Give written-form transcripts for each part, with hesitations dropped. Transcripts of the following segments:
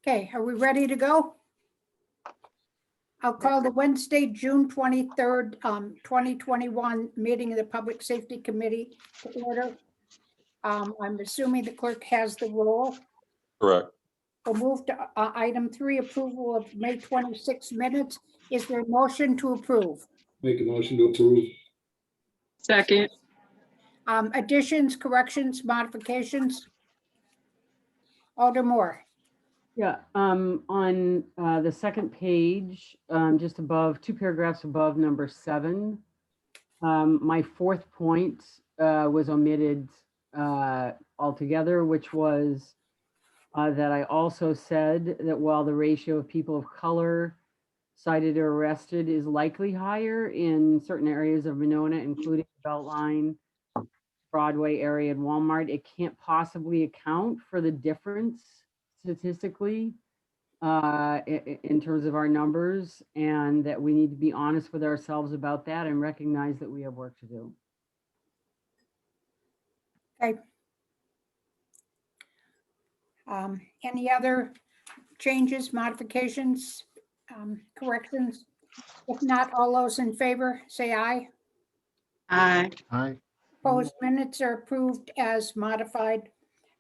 Okay, are we ready to go? I'll call the Wednesday, June 23rd, 2021 meeting of the Public Safety Committee to order. I'm assuming the clerk has the roll. Correct. We'll move to item 3, approval of May 26 minutes. Is there a motion to approve? Make a motion to approve. Second. Additions, corrections, modifications? Alder Moore. Yeah, on the second page, just above, 2 paragraphs above number 7, my fourth point was omitted altogether, which was that I also said that while the ratio of people of color cited or arrested is likely higher in certain areas of Monona, including Beltline, Broadway area, and Walmart, it can't possibly account for the difference statistically in terms of our numbers, and that we need to be honest with ourselves about that and recognize that we have work to do. Okay. Any other changes, modifications, corrections? If not, all those in favor, say aye. Aye. Aye. Opposed, minutes are approved as modified.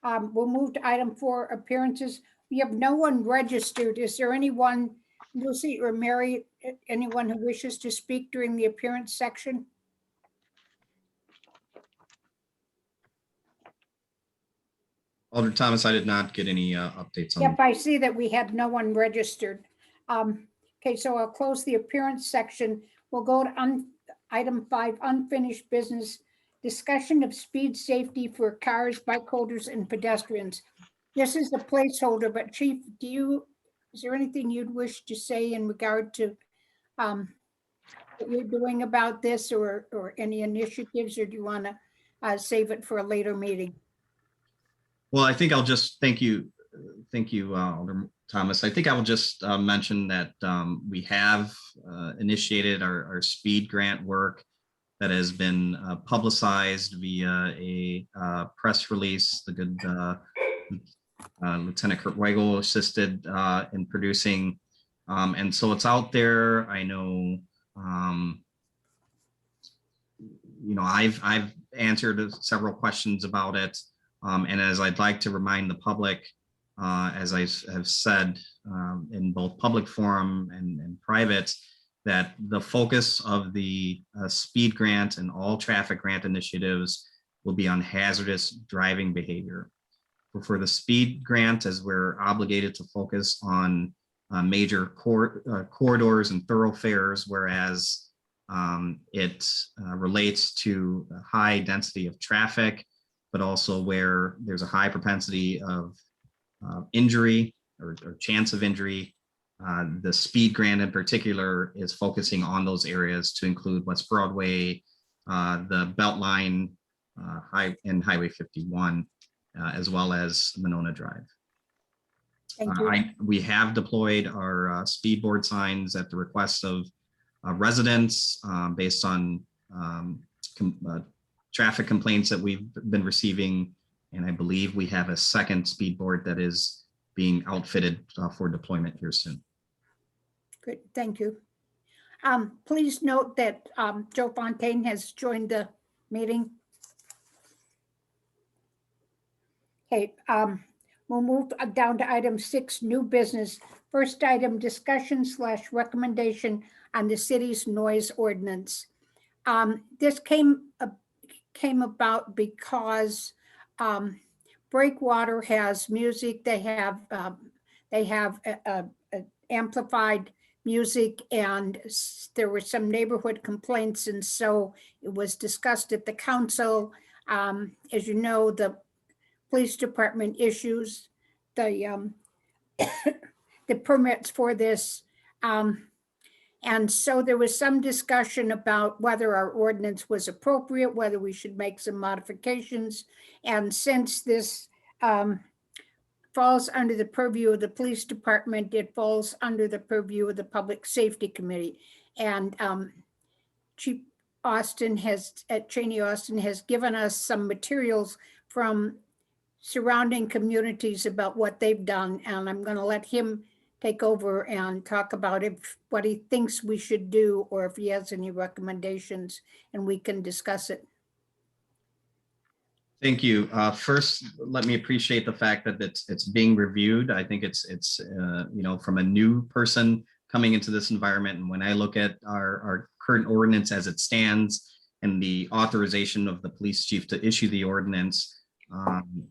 We'll move to item 4, appearances. We have no one registered. Is there anyone, Lucy or Mary, anyone who wishes to speak during the appearance section? Alder Thomas, I did not get any updates on. Yep, I see that we had no one registered. Okay, so I'll close the appearance section. We'll go to item 5, unfinished business. Discussion of speed safety for cars, bike holders, and pedestrians. This is the placeholder, but Chief, is there anything you'd wish to say in regard to what you're doing about this, or any initiatives, or do you want to save it for a later meeting? Well, I think I'll just thank you, Alder Thomas. I think I will just mention that we have initiated our speed grant work that has been publicized via a press release. The good Lieutenant Kurt Weigel assisted in producing, and so it's out there. I know, I've answered several questions about it. And as I'd like to remind the public, as I have said in both public forum and private, that the focus of the speed grant and all traffic grant initiatives will be on hazardous driving behavior. For the speed grant, as we're obligated to focus on major corridors and thoroughfares, whereas it relates to high density of traffic, but also where there's a high propensity of injury or chance of injury. The speed grant in particular is focusing on those areas to include West Broadway, the Beltline, and Highway 51, as well as Monona Drive. Thank you. We have deployed our speed board signs at the request of residents based on traffic complaints that we've been receiving. And I believe we have a second speed board that is being outfitted for deployment here soon. Good, thank you. Please note that Joe Fontaine has joined the meeting. Okay, we'll move down to item 6, new business. First item, discussion/recommendation on the city's noise ordinance. This came about because Breakwater has music. They have amplified music, and there were some neighborhood complaints, and so it was discussed at the council. As you know, the police department issues the the permits for this, and so there was some discussion about whether our ordinance was appropriate, whether we should make some modifications. And since this falls under the purview of the police department, it falls under the purview of the Public Safety Committee. And Chief Austin Cheney Austin has given us some materials from surrounding communities about what they've done, and I'm going to let him take over and talk about what he thinks we should do, or if he has any recommendations, and we can discuss it. Thank you. First, let me appreciate the fact that it's being reviewed. I think it's from a new person coming into this environment, and when I look at our current ordinance as it stands and the authorization of the police chief to issue the ordinance,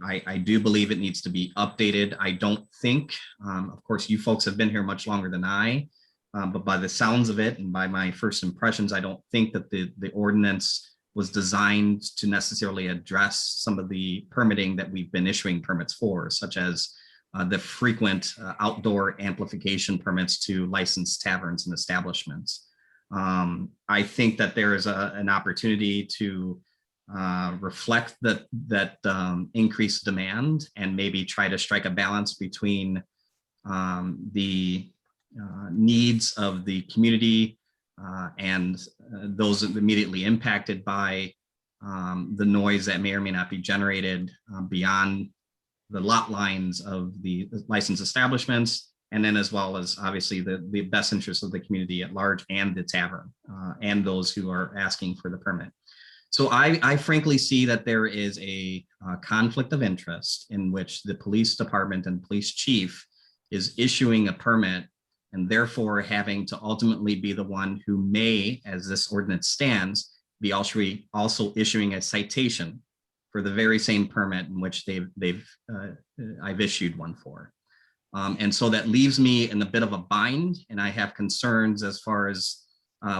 I do believe it needs to be updated. I don't think, of course, you folks have been here much longer than I, but by the sounds of it and by my first impressions, I don't think that the ordinance was designed to necessarily address some of the permitting that we've been issuing permits for, such as the frequent outdoor amplification permits to licensed taverns and establishments. I think that there is an opportunity to reflect that increased demand and maybe try to strike a balance between the needs of the community and those immediately impacted by the noise that may or may not be generated beyond the lot lines of the licensed establishments, and then as well as obviously the best interests of the community at large and the tavern and those who are asking for the permit. So I frankly see that there is a conflict of interest in which the police department and police chief is issuing a permit and therefore having to ultimately be the one who may, as this ordinance stands, be also issuing a citation for the very same permit in which I've issued one for. And so that leaves me in a bit of a bind, and I have concerns as far as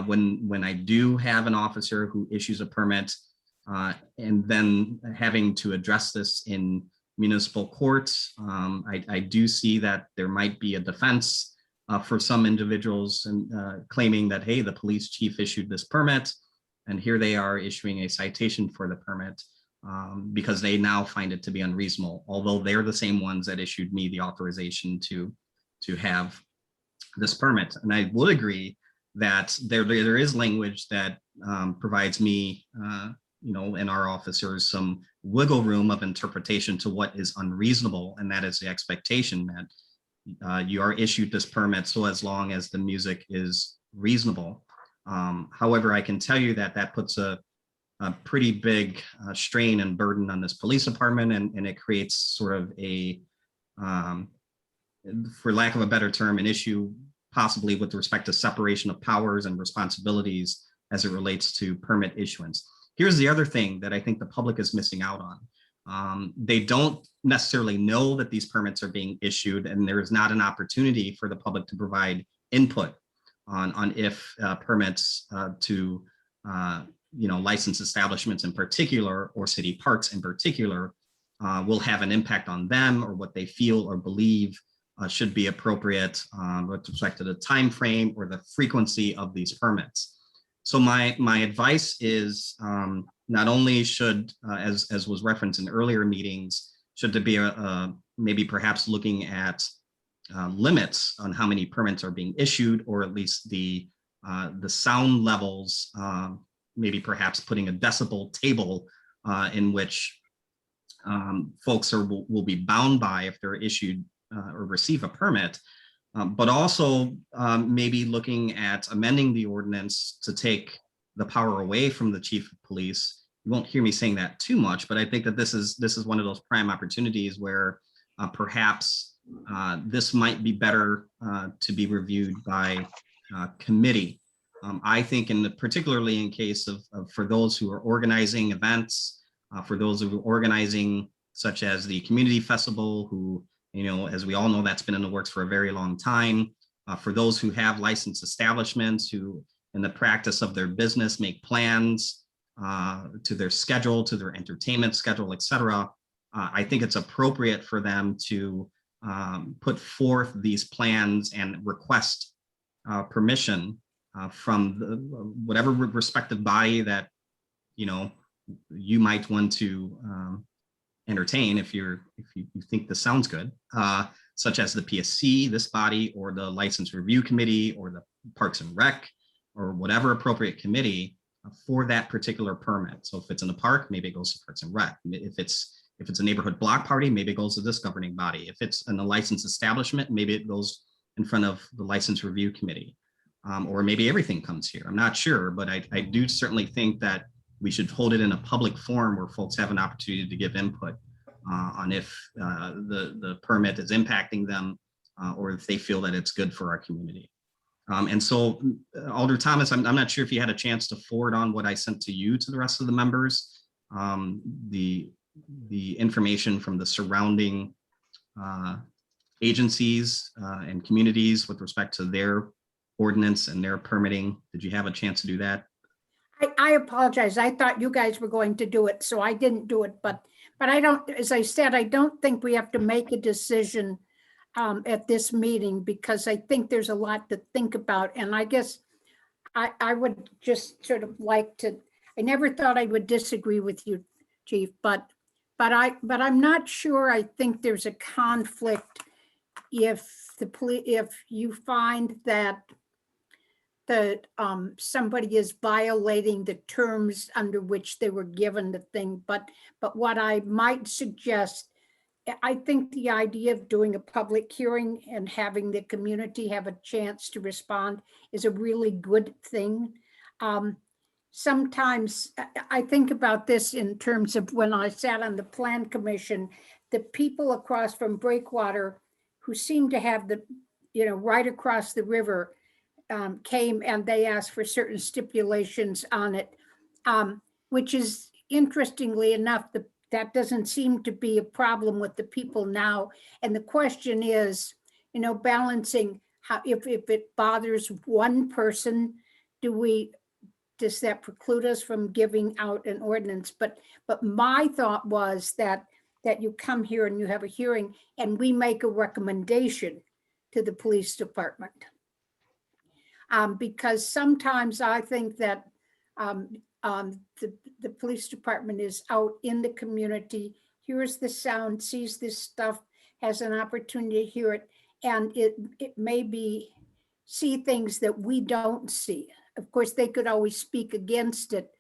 when I do have an officer who issues a permit and then having to address this in municipal courts. I do see that there might be a defense for some individuals and claiming that, hey, the police chief issued this permit and here they are issuing a citation for the permit because they now find it to be unreasonable, although they're the same ones that issued me the authorization to have this permit. And I would agree that there is language that provides me, and our officers some wiggle room of interpretation to what is unreasonable, and that is the expectation that you are issued this permit so as long as the music is reasonable. However, I can tell you that puts a pretty big strain and burden on this police department, and it creates sort of a, for lack of a better term, an issue possibly with respect to separation of powers and responsibilities as it relates to permit issuance. Here's the other thing that I think the public is missing out on. They don't necessarily know that these permits are being issued, and there is not an opportunity for the public to provide input on if permits to licensed establishments in particular, or city parks in particular, will have an impact on them, or what they feel or believe should be appropriate with respect to the time frame or the frequency of these permits. So my advice is not only should, as was referenced in earlier meetings, should there be maybe perhaps looking at limits on how many permits are being issued, or at least the sound levels, maybe perhaps putting a decibel table in which folks will be bound by if they're issued or receive a permit, but also maybe looking at amending the ordinance to take the power away from the chief of police. You won't hear me saying that too much, but I think that this is one of those prime opportunities where perhaps this might be better to be reviewed by committee. I think particularly in case of for those who are organizing events, for those who are organizing such as the community festival, who, as we all know, that's been in the works for a very long time. For those who have licensed establishments who in the practice of their business make plans to their schedule, to their entertainment schedule, etc. I think it's appropriate for them to put forth these plans and request permission from whatever respective body that you might want to entertain if you think this sounds good, such as the PSC, this body, or the License Review Committee, or the Parks and Rec, or whatever appropriate committee for that particular permit. So if it's in the park, maybe it goes to Parks and Rec. If If it's a neighborhood block party, maybe it goes to this governing body. If it's in a licensed establishment, maybe it goes in front of the license review committee. Or maybe everything comes here. I'm not sure, but I do certainly think that we should hold it in a public forum where folks have an opportunity to give input on if the permit is impacting them or if they feel that it's good for our community. And so, Alder Thomas, I'm not sure if you had a chance to forward on what I sent to you to the rest of the members, the information from the surrounding agencies and communities with respect to their ordinance and their permitting. Did you have a chance to do that? I apologize. I thought you guys were going to do it, so I didn't do it. But I don't, as I said, I don't think we have to make a decision at this meeting because I think there's a lot to think about. And I guess I would just sort of like to, I never thought I would disagree with you, Chief, but I'm not sure. I think there's a conflict if you find that somebody is violating the terms under which they were given the thing. But what I might suggest, I think the idea of doing a public hearing and having the community have a chance to respond is a really good thing. Sometimes I think about this in terms of when I sat on the Plan Commission, the people across from Breakwater who seem to have the, right across the river, came and they asked for certain stipulations on it, which is interestingly enough, that doesn't seem to be a problem with the people now. And the question is, balancing how, if it bothers one person, does that preclude us from giving out an ordinance? But my thought was that you come here and you have a hearing and we make a recommendation to the police department. Because sometimes I think that the police department is out in the community, hears the sound, sees this stuff, has an opportunity to hear it, and it may see things that we don't see. Of course, they could always speak against it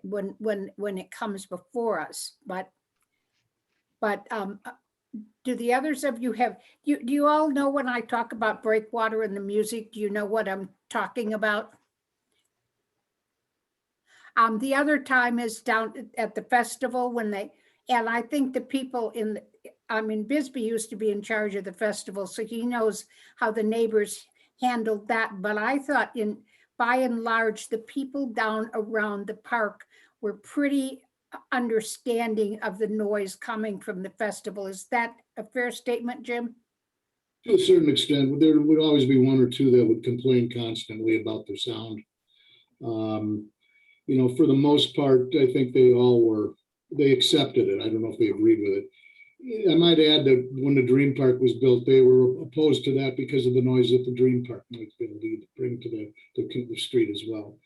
when it comes before us, but do the others of you do you all know when I talk about Breakwater and the music, do you know what I'm talking about? The other time is down at the festival and I think the people Bisbee used to be in charge of the festival, so he knows how the neighbors handled that. But I thought by and large, the people down around the park were pretty understanding of the noise coming from the festival. Is that a fair statement, Jim? To a certain extent, there would always be one or two that would complain constantly about the sound. For the most part, I think they accepted it. I don't know if they agreed with it. I might add that when the Dream Park was built, they were opposed to that because of the noise that the Dream Park might bring to the street as well.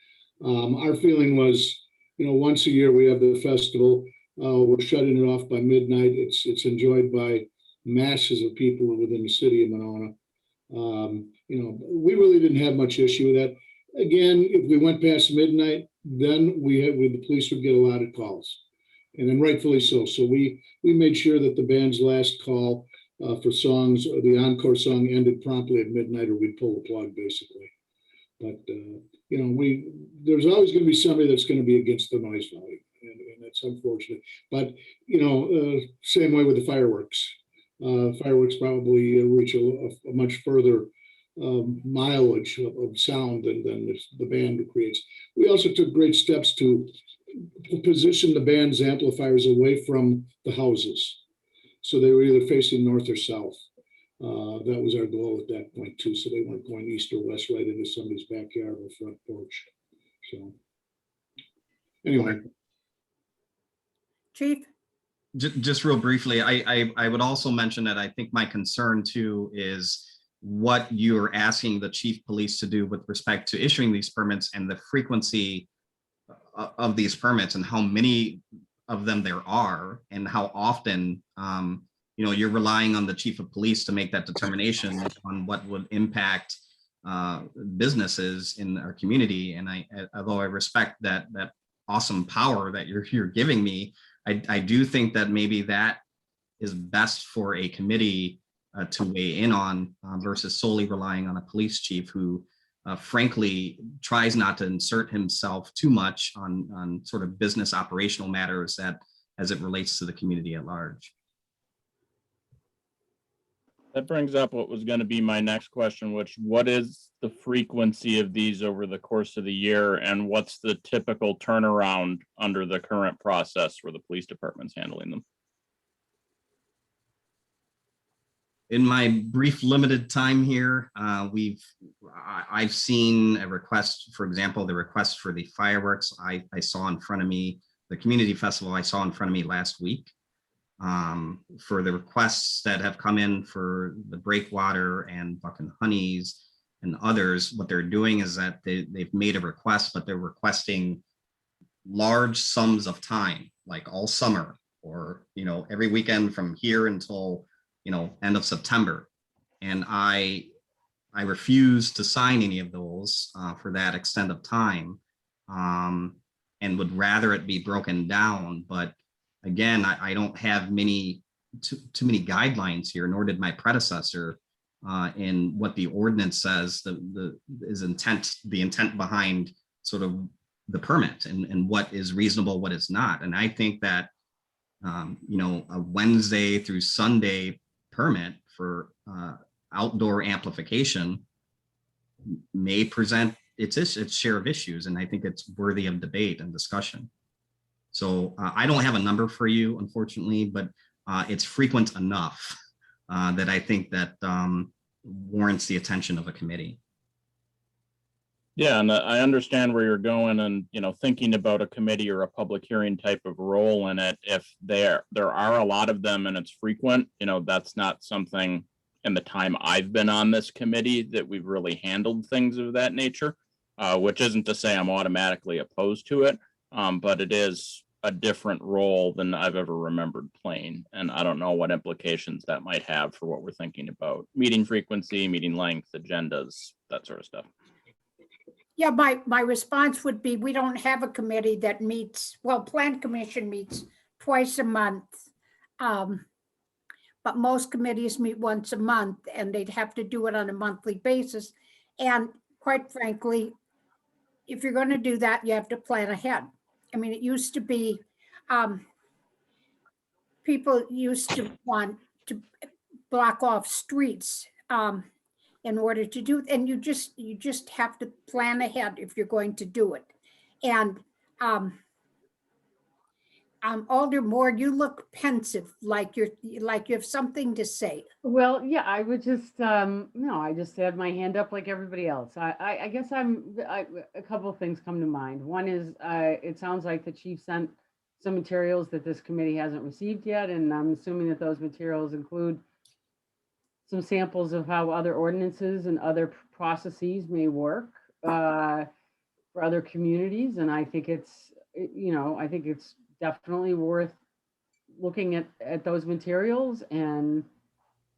Our feeling was, once a year we have the festival. We're shutting it off by midnight. It's enjoyed by masses of people within the city of Monona. We really didn't have much issue with that. Again, if we went past midnight, then the police would get a lot of calls, and then rightfully so. So we made sure that the band's last call for songs, or the encore song, ended promptly at midnight, or we'd pull the plug basically. But there's always going to be somebody that's going to be against the noise volume, and that's unfortunate. But same way with the fireworks. Fireworks probably reach a much further mileage of sound than the band creates. We also took great steps to position the band's amplifiers away from the houses, so they were either facing north or south. That was our goal at that point too, so they weren't going east or west right into somebody's backyard or front porch. So anyway. Chief? Just real briefly, I would also mention that I think my concern too is what you're asking the chief police to do with respect to issuing these permits and the frequency of these permits and how many of them there are and how often you're relying on the chief of police to make that determination on what would impact businesses in our community. And although I respect that awesome power that you're giving me, I do think that maybe that is best for a committee to weigh in on versus solely relying on a police chief who frankly tries not to insert himself too much on sort of business operational matters that as it relates to the community at large. That brings up what was going to be my next question, which what is the frequency of these over the course of the year, and what's the typical turnaround under the current process where the police department's handling them? In my brief limited time here, I've seen a request, for example, the request for the fireworks I saw in front of me, the community festival I saw in front of me last week. For the requests that have come in for the Breakwater and Buck and Honeys and others, what they're doing is that they've made a request, but they're requesting large sums of time, like all summer or, every weekend from here until, end of September. And I refuse to sign any of those for that extent of time, and would rather it be broken down. But again, I don't have too many guidelines here, nor did my predecessor in what the ordinance says, the intent behind sort of the permit and what is reasonable, what is not. And I think that, a Wednesday through Sunday permit for outdoor amplification may present its share of issues. And I think it's worthy of debate and discussion. So I don't have a number for you, unfortunately, but it's frequent enough that I think that warrants the attention of a committee. Yeah, and I understand where you're going, and thinking about a committee or a public hearing type of role in it. If there are a lot of them and it's frequent, that's not something in the time I've been on this committee that we've really handled things of that nature, which isn't to say I'm automatically opposed to it, but it is a different role than I've ever remembered playing. And I don't know what implications that might have for what we're thinking about meeting frequency, meeting length, agendas, that sort of stuff. Yeah, my response would be, we don't have a committee that meets, well, Plan Commission meets twice a month. But most committees meet once a month, and they'd have to do it on a monthly basis. And quite frankly, if you're going to do that, you have to plan ahead. I mean, it used to be, people used to want to block off streets in order to do, and you just have to plan ahead if you're going to do it. And Alder Moore, you look pensive, like you have something to say. Well, yeah, I would just, no, I just had my hand up like everybody else. I guess a couple of things come to mind. One is, it sounds like the chief sent some materials that this committee hasn't received yet, and I'm assuming that those materials include some samples of how other ordinances and other processes may work for other communities. And I think it's, I think it's definitely worth looking at those materials. And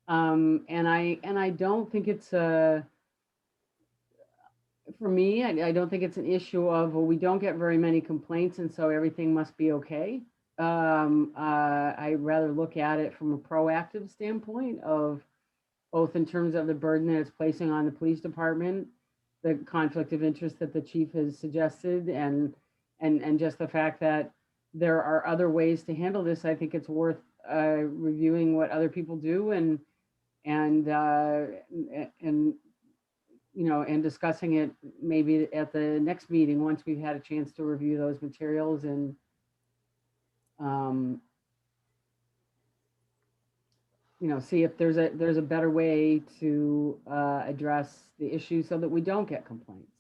I don't think it's for me, I don't think it's an issue of, well, we don't get very many complaints and so everything must be okay. I rather look at it from a proactive standpoint of both in terms of the burden that it's placing on the police department, the conflict of interest that the chief has suggested, and just the fact that there are other ways to handle this. I think it's worth reviewing what other people do and discussing it maybe at the next meeting once we've had a chance to review those materials and see if there's a better way to address the issue so that we don't get complaints,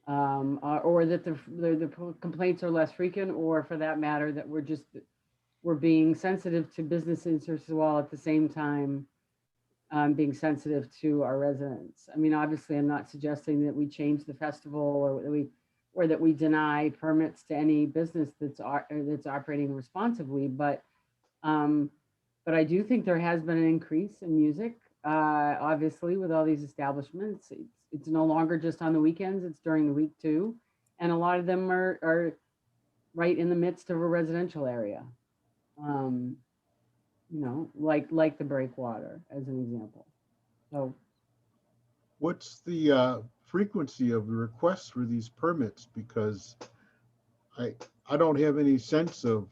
or that the complaints are less frequent, or for that matter, that we're being sensitive to business interests while at the same time being sensitive to our residents. I mean, obviously, I'm not suggesting that we change the festival or that we deny permits to any business that's operating responsibly, but I do think there has been an increase in music, obviously, with all these establishments. It's no longer just on the weekends, it's during the week too. And a lot of them are right in the midst of a residential area. You know, like the breakwater as an example. So What's the frequency of the requests for these permits? Because I don't have any sense of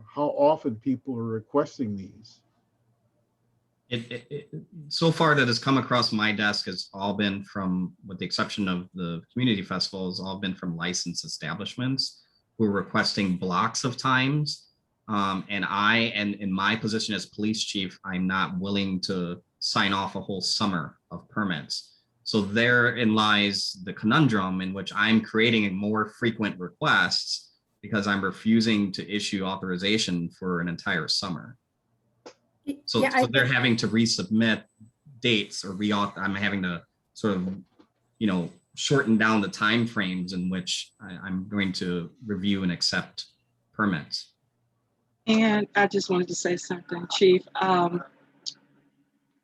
how often people are requesting these. So far that has come across my desk has all been from, with the exception of the community festivals, all been from licensed establishments who are requesting blocks of times. And in my position as police chief, I'm not willing to sign off a whole summer of permits. So therein lies the conundrum in which I'm creating more frequent requests because I'm refusing to issue authorization for an entire summer. So, Yeah, so they're having to resubmit dates, or I'm having to sort of, you know, shorten down the timeframes in which I'm going to review and accept permits. And I just wanted to say something, Chief.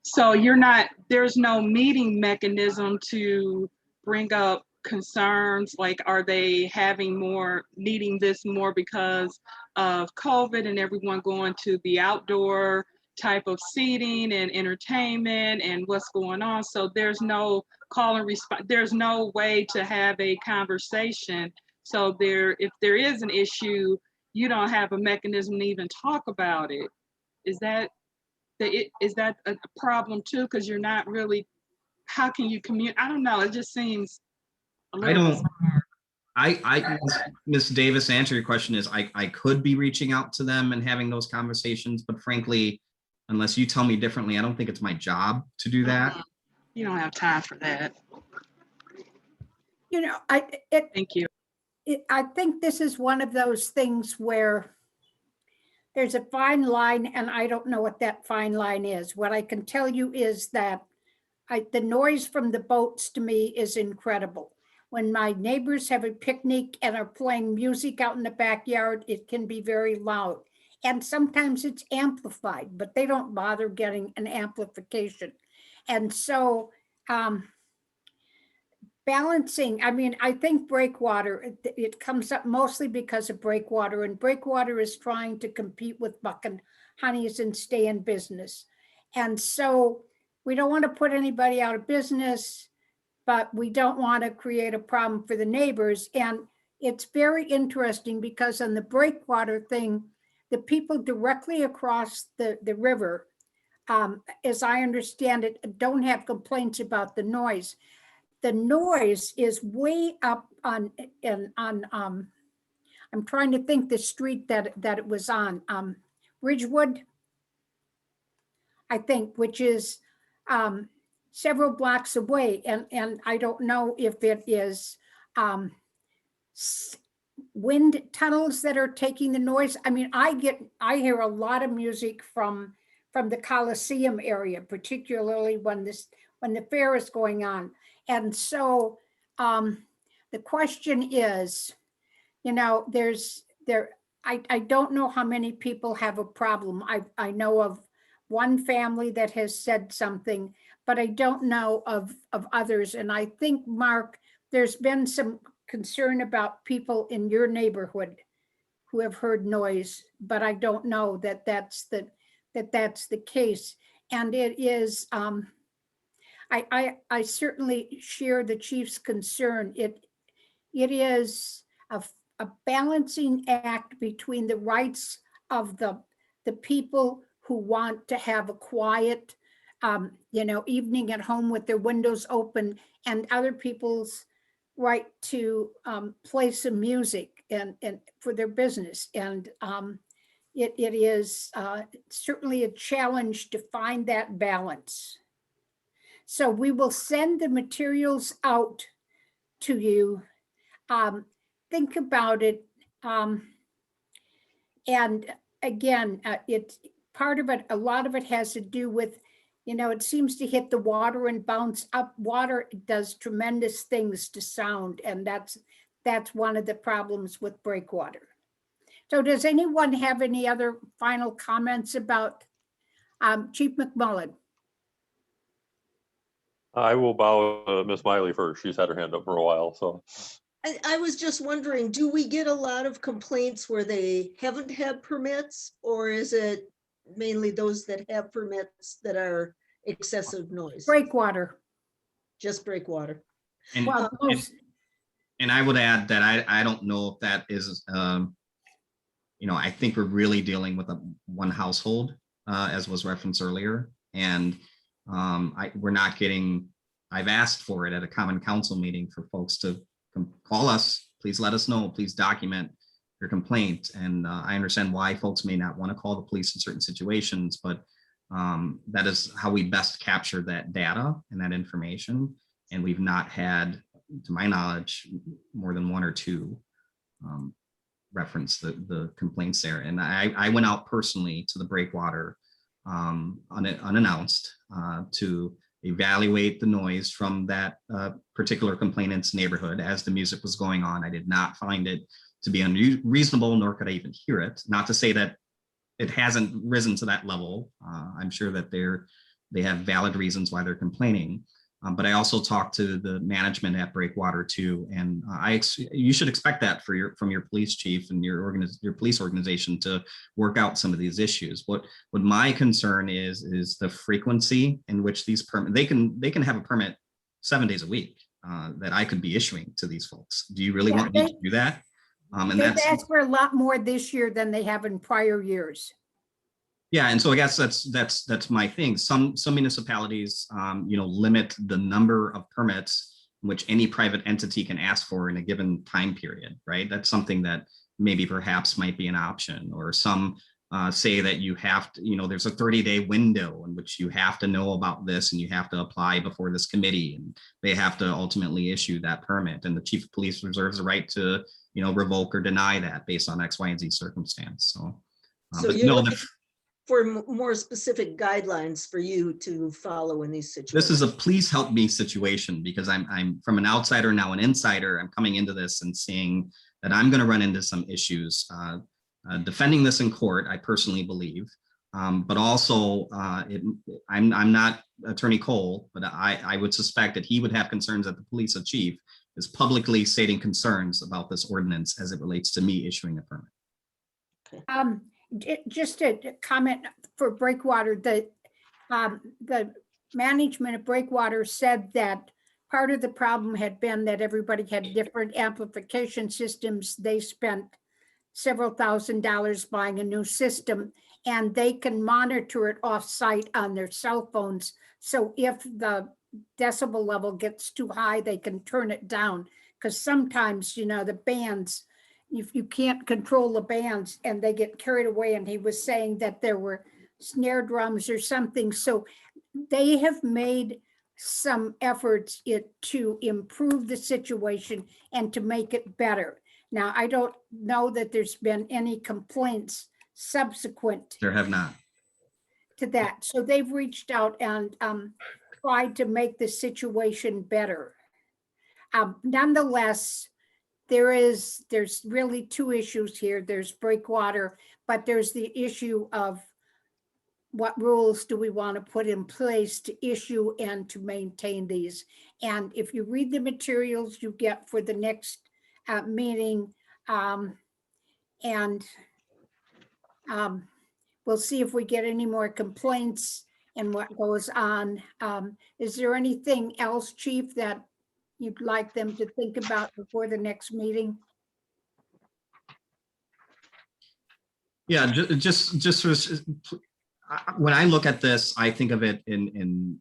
So there's no meeting mechanism to bring up concerns, like are they needing this more because of COVID and everyone going to the outdoor type of seating and entertainment and what's going on? So there's no call and response, there's no way to have a conversation. So if there is an issue, you don't have a mechanism to even talk about it. Is that a problem too? Because you're not really, how can you communicate? I don't know. It just seems a I little don't, Ms. Davis, to answer your question is I could be reaching out to them and having those conversations, but frankly, unless you tell me differently, I don't think it's my job to do that. You don't have time for that. you know, Thank you. I think this is one of those things where there's a fine line, and I don't know what that fine line is. What I can tell you is that the noise from the boats to me is incredible. When my neighbors have a picnic and are playing music out in the backyard, it can be very loud. And sometimes it's amplified, but they don't bother getting an amplification. And so balancing, I mean, I think breakwater, it comes up mostly because of breakwater, and breakwater is trying to compete with Buck and Honey's and stay in business. And so we don't want to put anybody out of business, but we don't want to create a problem for the neighbors. And it's very interesting because on the breakwater thing, the people directly across the river, as I understand it, don't have complaints about the noise. The noise is way up on I'm trying to think the street that it was on, Ridgewood, I think, which is several blocks away. And I don't know if it is wind tunnels that are taking the noise. I mean, I hear a lot of music from the Coliseum area, particularly when the fair is going on. And so the question is, you know, I don't know how many people have a problem. I know of one family that has said something, but I don't know of others. And I think, Mark, there's been some concern about people in your neighborhood who have heard noise, but I don't know that that's the case. And it is, I certainly share the chief's concern. It is a balancing act between the rights of the people who want to have a quiet, you know, evening at home with their windows open, and other people's right to play some music and for their business. And it is certainly a challenge to find that balance. So we will send the materials out to you. Think about it. And again, it's part of it, a lot of it has to do with, you know, it seems to hit the water and bounce up. Water does tremendous things to sound, and that's one of the problems with breakwater. So does anyone have any other final comments about Chief McMullen? I will bow Miss Miley first. She's had her hand up for a while, so. I was just wondering, do we get a lot of complaints where they haven't had permits? Or is it mainly those that have permits that are excessive noise? Breakwater. Just breakwater. And, Well, and, most, and I would add that I don't know if that is, I think we're really dealing with one household, as was referenced earlier. And we're not getting, I've asked for it at a common council meeting for folks to call us, please let us know, please document your complaint. And I understand why folks may not want to call the police in certain situations, but that is how we best capture that data and that information. And we've not had, to my knowledge, more than one or two reference the complaints there. And I went out personally to the breakwater unannounced to evaluate the noise from that particular complainant's neighborhood as the music was going on. I did not find it to be unreasonable, nor could I even hear it. Not to say that it hasn't risen to that level. I'm sure that they have valid reasons why they're complaining. But I also talked to the management at Breakwater too, and you should expect that from your police chief and your police organization to work out some of these issues. What my concern is the frequency in which these permits, they can have a permit 7 days a week that I could be issuing to these folks. Do you really want me to do that? And they've that's asked for a lot more this year than they have in prior years. Yeah, and so I guess that's my thing. Some municipalities, limit the number of permits which any private entity can ask for in a given time period, right? That's something that maybe perhaps might be an option. Or some say that you have to, there's a 30-day window in which you have to know about this and you have to apply before this committee, and they have to ultimately issue that permit. And the chief of police reserves the right to, revoke or deny that based on X, Y, and Z circumstance. So, So for more specific guidelines for you to follow in these situations. This is a please help me situation, because I'm from an outsider, now an insider. I'm coming into this and seeing that I'm going to run into some issues defending this in court, I personally believe. But also I'm not Attorney Cole, but I would suspect that he would have concerns that the police chief is publicly stating concerns about this ordinance as it relates to me issuing a permit. Just a comment for Breakwater, the management of Breakwater said that part of the problem had been that everybody had different amplification systems. They spent several $1,000s buying a new system, and they can monitor it off-site on their cell phones. So if the decibel level gets too high, they can turn it down. Because sometimes, the bands, if you can't control the bands and they get carried away, and he was saying that there were snare drums or something. So they have made some efforts to improve the situation and to make it better. Now, I don't know that there's been any complaints subsequent There have not. to that. So they've reached out and tried to make the situation better. Nonetheless, there's really two issues here. There's Breakwater, but there's the issue of what rules do we want to put in place to issue and to maintain these. And if you read the materials you get for the next meeting, we'll see if we get any more complaints and what goes on. Is there anything else, Chief, that you'd like them to think about before the next meeting? Yeah, just when I look at this, I think of it in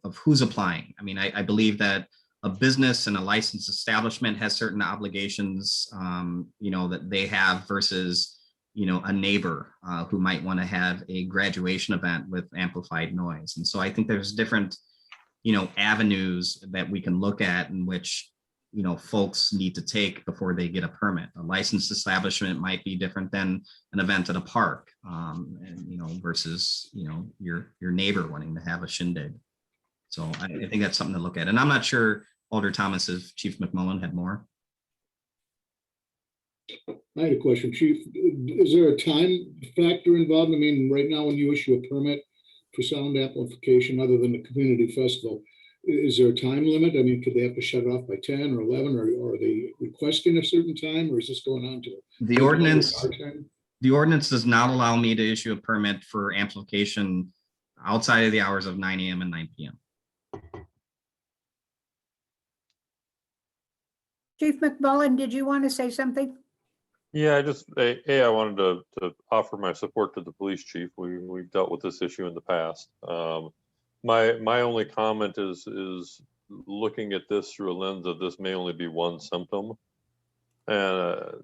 of who's applying. I mean, I believe that a business and a licensed establishment has certain obligations, that they have versus, a neighbor who might want to have a graduation event with amplified noise. And so I think there's different, avenues that we can look at in which, folks need to take before they get a permit. A licensed establishment might be different than an event at a park, versus, your neighbor wanting to have a shindig. So I think that's something to look at. And I'm not sure, Alder Thomas, if Chief McMullen had more. I had a question, Chief. Is there a time factor involved? I mean, right now when you issue a permit for sound amplification, other than the community festival, Is there a time limit? I mean, could they have to shut it off by 10 or 11, or are they requesting a certain time, or is this going on to? The ordinance, our time? the ordinance does not allow me to issue a permit for amplification outside of the hours of 9 AM and 9 PM. Chief McMullen, did you want to say something? Yeah, I wanted to offer my support to the police chief. We've dealt with this issue in the past. My only comment is looking at this through a lens of this may only be one symptom. And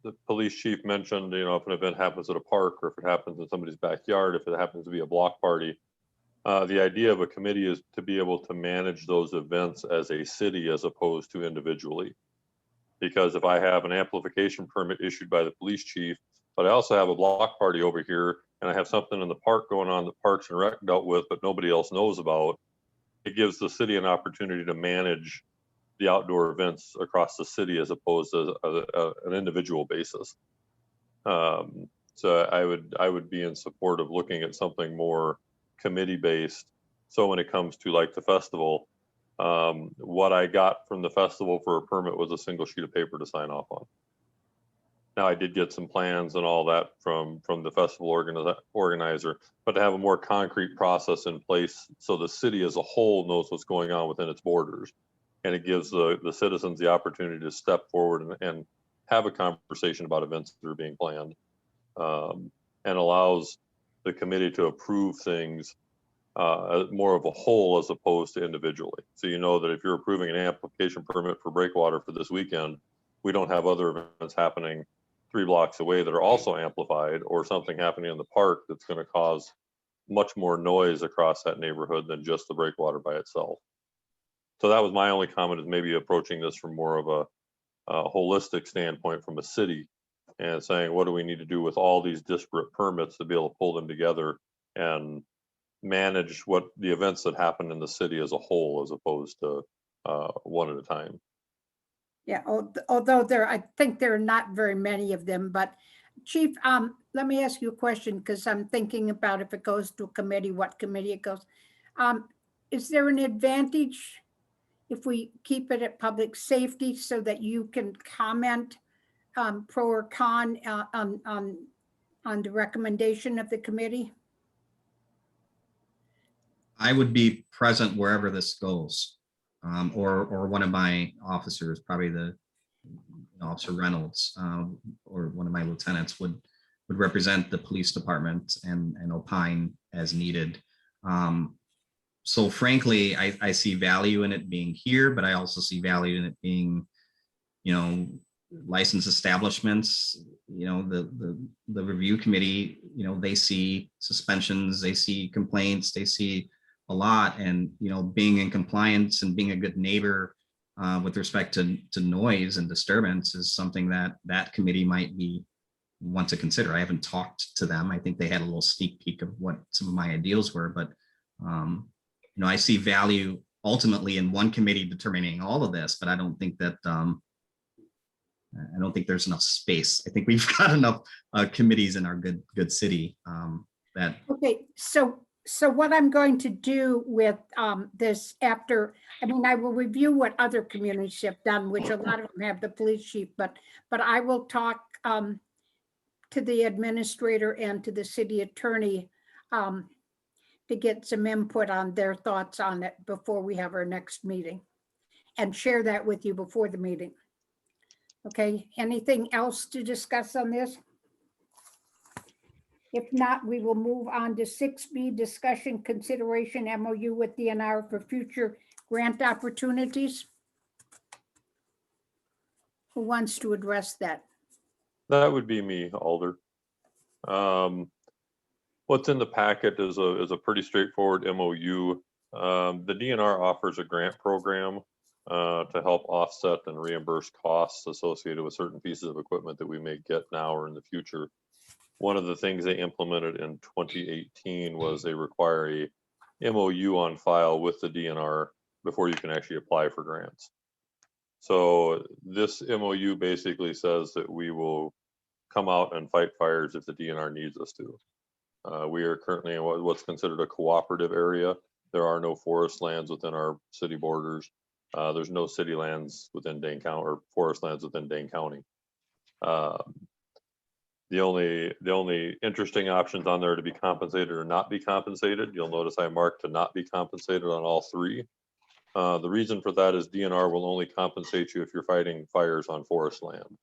the police chief mentioned, if an event happens at a park, or if it happens in somebody's backyard, if it happens to be a block party, the idea of a committee is to be able to manage those events as a city as opposed to individually. Because if I have an amplification permit issued by the police chief, but I also have a block party over here, and I have something in the park going on that Parks and Rec dealt with, but nobody else knows about, it gives the city an opportunity to manage the outdoor events across the city as opposed to an individual basis. So I would be in support of looking at something more committee based. So when it comes to like the festival, what I got from the festival for a permit was a single sheet of paper to sign off on. Now I did get some plans and all that from the festival organizer, but to have a more concrete process in place so the city as a whole knows what's going on within its borders. And it gives the citizens the opportunity to step forward and have a conversation about events that are being planned, and allows the committee to approve things more of a whole as opposed to individually. So you know that if you're approving an application permit for breakwater for this weekend, we don't have other events happening 3 blocks away that are also amplified, or something happening in the park that's going to cause much more noise across that neighborhood than just the breakwater by itself. So that was my only comment, is maybe approaching this from more of a holistic standpoint from a city, and saying, what do we need to do with all these disparate permits to be able to pull them together and manage what the events that happen in the city as a whole, as opposed to one at a time. Yeah, although I think there are not very many of them, but Chief, let me ask you a question, because I'm thinking about if it goes to a committee, what committee it goes. Is there an advantage if we keep it at public safety so that you can comment pro or con on the recommendation of the committee? I would be present wherever this goes, or one of my officers, probably the Officer Reynolds, or one of my lieutenants would represent the police department and opine as needed. So frankly, I see value in it being here, but I also see value in it being, licensed establishments. The review committee, they see suspensions, they see complaints, they see a lot, and being in compliance and being a good neighbor with respect to noise and disturbance is something that committee might want to consider. I haven't talked to them. I think they had a little sneak peek of what some of my ideals were, but I see value ultimately in one committee determining all of this, but I don't think that there's enough space. I think we've got enough committees in our good city that. Okay, so what I'm going to do with this after, I will review what other communities have done, which a lot of them have the police chief, but I will talk to the administrator and to the city attorney to get some input on their thoughts on it before we have our next meeting, and share that with you before the meeting. Okay, anything else to discuss on this? If not, we will move on to 6B, discussion consideration MOU with DNR for future grant opportunities. Who wants to address that? That would be me, Alder. What's in the packet is a pretty straightforward MOU. The DNR offers a grant program to help offset and reimburse costs associated with certain pieces of equipment that we may get now or in the future. One of the things they implemented in 2018 was they require a MOU on file with the DNR before you can actually apply for grants. So this MOU basically says that we will come out and fight fires if the DNR needs us to. We are currently in what's considered a cooperative area, There are no forest lands within our city borders. There's no city lands within Dane County or forest lands within Dane County. The only interesting options on there to be compensated or not be compensated, you'll notice I marked to not be compensated on all three. The reason for that is DNR will only compensate you if you're fighting fires on forest land.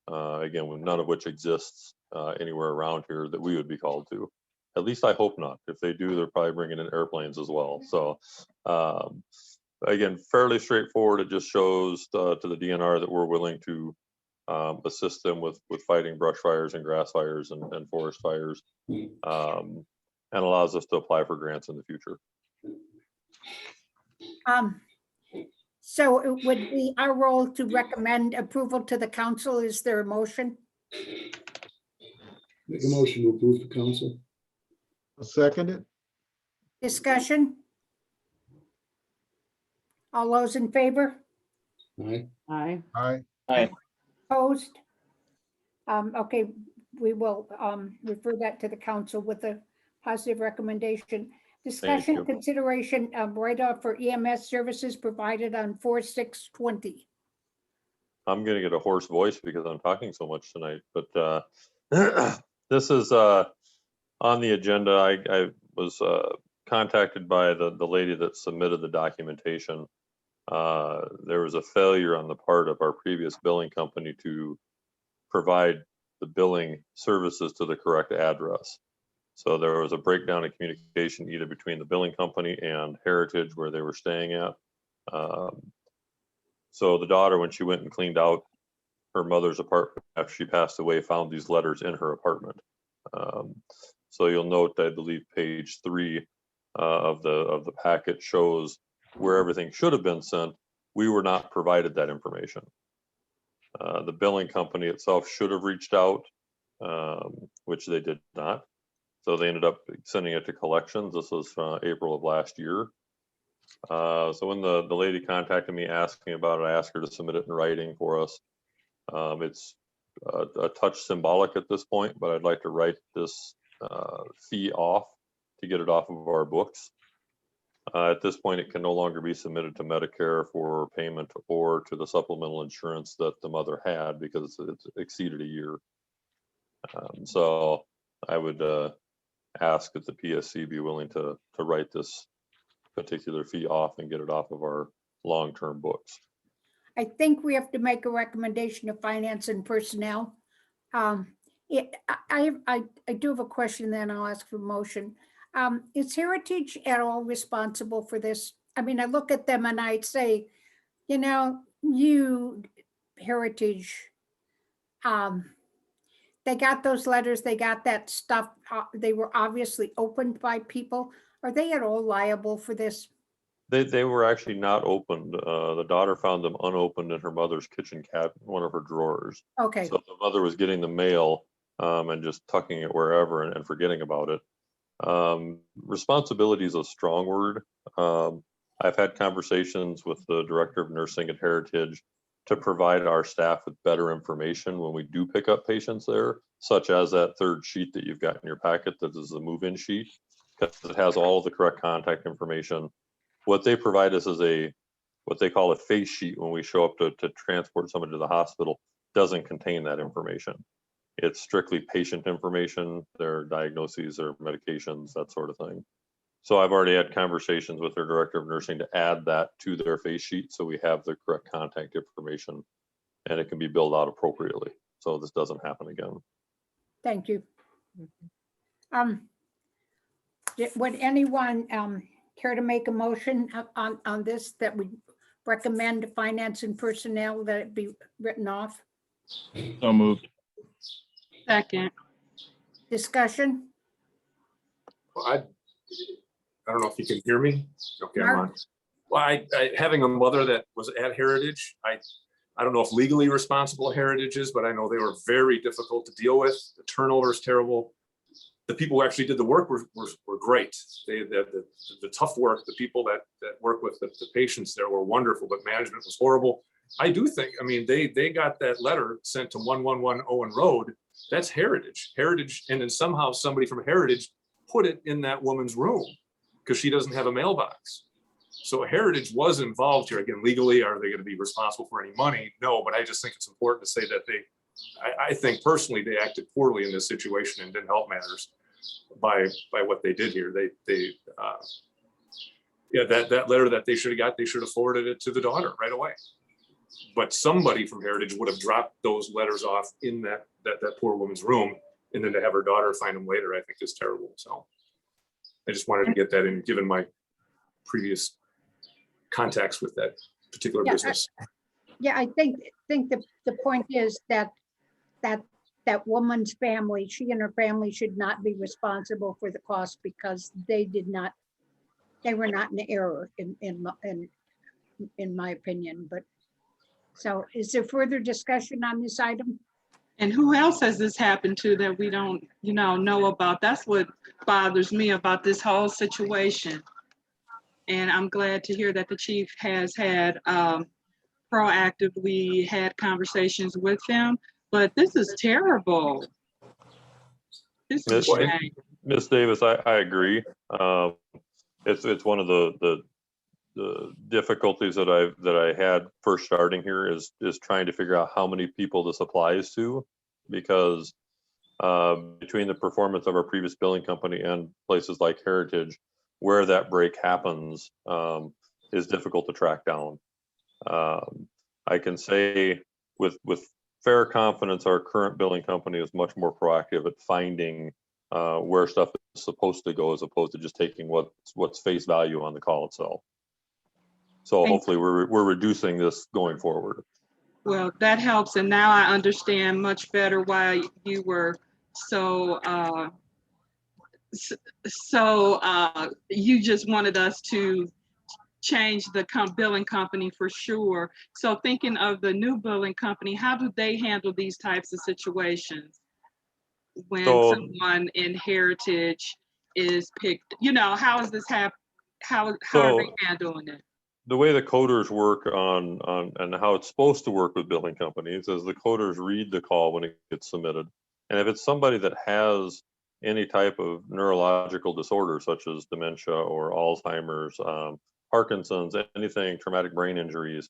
Again, none of which exists anywhere around here that we would be called to. At least I hope not. If they do, they're probably bringing in airplanes as well. So again, fairly straightforward. It just shows to the DNR that we're willing to assist them with fighting brush fires and grass fires and forest fires, and allows us to apply for grants in the future. So it would be our role to recommend approval to the council. Is there a motion? Make a motion to approve the council. I'll second it. Discussion? All those in favor? Aye. Aye. Aye. Opposed? Okay, we will refer that to the council with a positive recommendation. Discussion, you. consideration of write-off for EMS services provided on 4/6/20. I'm gonna get a hoarse voice because I'm talking so much tonight, but this is on the agenda. I was contacted by the lady that submitted the documentation. There was a failure on the part of our previous billing company to provide the billing services to the correct address. So there was a breakdown in communication either between the billing company and Heritage where they were staying at. So the daughter, when she went and cleaned out her mother's apartment after she passed away, found these letters in her apartment. So you'll note, I believe page 3 of the packet shows where everything should have been sent. We were not provided that information. The billing company itself should have reached out, which they did not. So they ended up sending it to collections. This was April of last year. So when the lady contacted me asking about it, I asked her to submit it in writing for us. It's a touch symbolic at this point, but I'd like to write this fee off to get it off of our books. At this point, it can no longer be submitted to Medicare for payment or to the supplemental insurance that the mother had because it's exceeded a year. So I would ask that the PSC be willing to write this particular fee off and get it off of our long-term books. I think we have to make a recommendation to finance and personnel. I do have a question, then I'll ask for motion. Is Heritage at all responsible for this? I mean, I look at them and I'd say, you know, you Heritage, they got those letters, they got that stuff. They were obviously opened by people. Are they at all liable for this? They were actually not opened. The daughter found them unopened in her mother's kitchen cabinet, one of her drawers. Okay, So the mother was getting the mail and just tucking it wherever and forgetting about it. Responsibility is a strong word. I've had conversations with the director of nursing at Heritage to provide our staff with better information when we do pick up patients there, such as that third sheet that you've got in your packet that is the move-in sheet, because it has all of the correct contact information. What they provide us is what they call a face sheet when we show up to transport somebody to the hospital, doesn't contain that information. It's strictly patient information, their diagnoses, their medications, that sort of thing. So I've already had conversations with their director of nursing to add that to their face sheet so we have the correct contact information and it can be billed out appropriately. So this doesn't happen again. thank you. Would anyone care to make a motion on this that we recommend to finance and personnel that it be written off? So moved. Second. Discussion? Well, I don't know if you can hear me. Okay, I'm Mark? on. Well, I having a mother that was at Heritage, I don't know if legally responsible Heritage is, but I know they were very difficult to deal with. The turnover is terrible. The people who actually did the work were great. The tough work, the people that work with the patients there were wonderful, but management was horrible. I do think, I mean, they got that letter sent to 111 Owen Road. That's Heritage, and then somehow somebody from Heritage put it in that woman's room. because she doesn't have a mailbox. So Heritage was involved here. Again, legally, are they going to be responsible for any money? No, but I just think it's important to say that I think personally, they acted poorly in this situation and didn't help matters by what they did here. That letter that they should have got, they should have forwarded it to the daughter right away. But somebody from Heritage would have dropped those letters off in that poor woman's room, and then to have her daughter find them later, I think is terrible. So I just wanted to get that in, given my previous contacts with that particular Yeah, business. Yeah, I think the point is that woman's family, she and her family should not be responsible for the cost because they were not in error in my opinion. But so is there further discussion on this item? And who else has this happened to that we don't, know about? That's what bothers me about this whole situation. And I'm glad to hear that the chief has had proactively had conversations with them, but this is terrible. This is Well, shame. Ms. Davis, I agree. It's one of the difficulties that I had first starting here is trying to figure out how many people this applies to, because between the performance of our previous billing company and places like Heritage, where that break happens is difficult to track down. I can say with fair confidence, our current billing company is much more proactive at finding where stuff is supposed to go, as opposed to just taking what's face value on the call itself. So hopefully we're reducing this going forward. Well, that helps. And now I understand much better why you were so you just wanted us to change the billing company for sure. So thinking of the new billing company, how do they handle these types of situations when someone in Heritage is picked? How is this happen? How are they handling it? The way the coders work on and how it's supposed to work with billing companies is the coders read the call when it gets submitted. And if it's somebody that has any type of neurological disorder, such as dementia or Alzheimer's, Parkinson's, anything, traumatic brain injuries,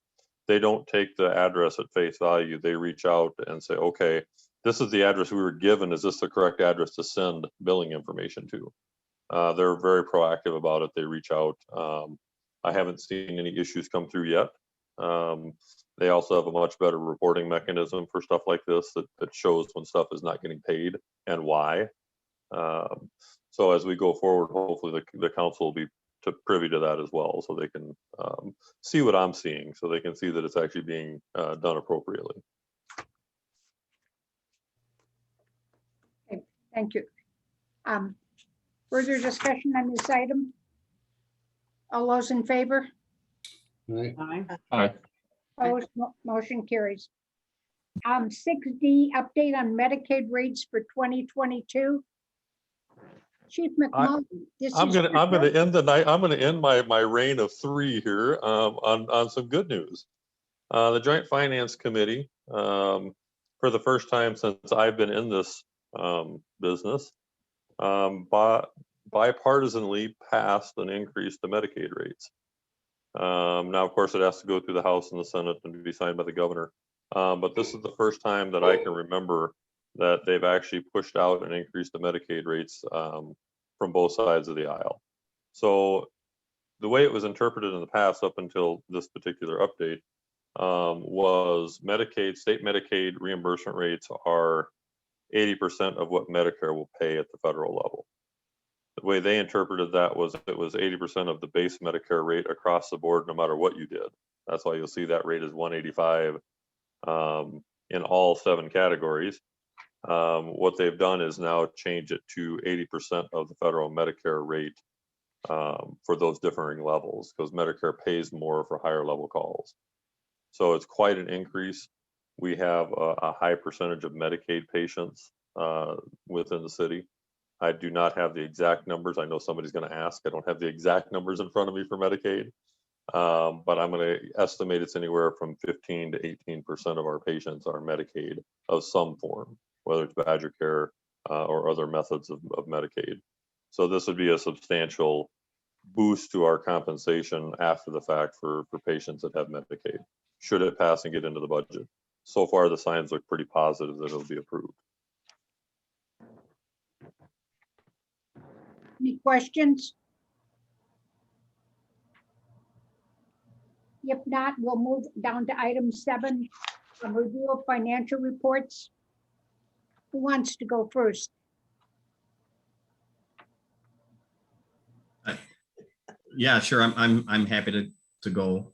they don't take the address at face value. They reach out and say, okay, this is the address we were given. Is this the correct address to send billing information to? They're very proactive about it. They reach out. I haven't seen any issues come through yet. They also have a much better reporting mechanism for stuff like this that shows when stuff is not getting paid and why. So as we go forward, hopefully the council will be privy to that as well, so they can see what I'm seeing, so they can see that it's actually being done appropriately. Okay, thank you. Further discussion on this item? All those in favor? Right? Aye. Opposed? Motion carries. 6D, update on Medicaid rates for 2022. Chief McMullen, this is. I'm gonna end the night. I'm gonna end my reign of 3 here on some good news. The Joint Finance Committee, for the first time since I've been in this business, bipartisanly passed an increase to Medicaid rates. Now, of course, it has to go through the House and the Senate and be signed by the governor. But this is the first time that I can remember that they've actually pushed out an increase to Medicaid rates from both sides of the aisle. So the way it was interpreted in the past up until this particular update was state Medicaid reimbursement rates are 80% of what Medicare will pay at the federal level. The way they interpreted that was it was 80% of the base Medicare rate across the board, no matter what you did. That's why you'll see that rate is 185 in all 7 categories. What they've done is now change it to 80% of the federal Medicare rate for those differing levels, because Medicare pays more for higher level calls. So it's quite an increase. We have a high percentage of Medicaid patients within the city. I do not have the exact numbers. I know somebody's going to ask. I don't have the exact numbers in front of me for Medicaid, but I'm going to estimate it's anywhere from 15 to 18% of our patients are Medicaid of some form, whether it's Badger Care or other methods of Medicaid. So this would be a substantial boost to our compensation after the fact for patients that have Medicaid, should it pass and get into the budget. So far, the signs look pretty positive that it'll be approved. Any questions? If not, we'll move down to item 7, a review of financial reports. Who wants to go first? Yeah, sure. I'm happy to go.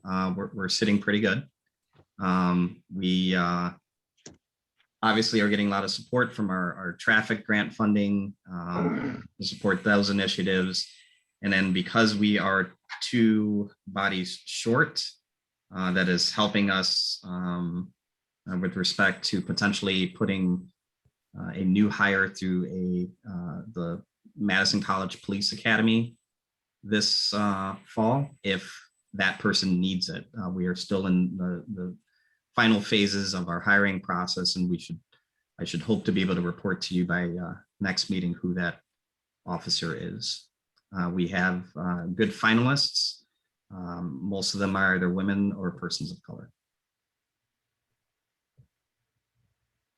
We're sitting pretty good. We obviously are getting a lot of support from our traffic grant funding to support those initiatives. And then because we are 2 bodies short, that is helping us with respect to potentially putting a new hire through the Madison College Police Academy this fall, if that person needs it. We are still in the final phases of our hiring process, and I should hope to be able to report to you by next meeting who that officer is. We have good finalists. Most of them are either women or persons of color.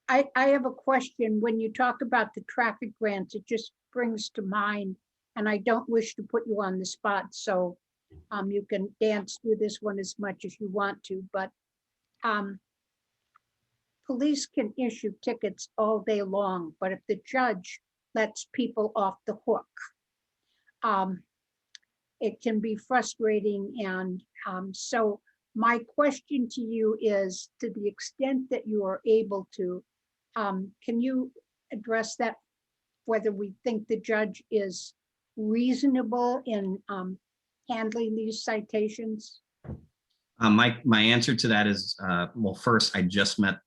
I have a question. When you talk about the traffic grants, it just brings to mind, and I don't wish to put you on the spot, so you can dance through this one as much as you want to, but police can issue tickets all day long, but if the judge lets people off the hook, it can be frustrating. And so my question to you is, to the extent that you are able to, can you address that, whether we think the judge is reasonable in handling these citations? My answer to that is, well, first, I just met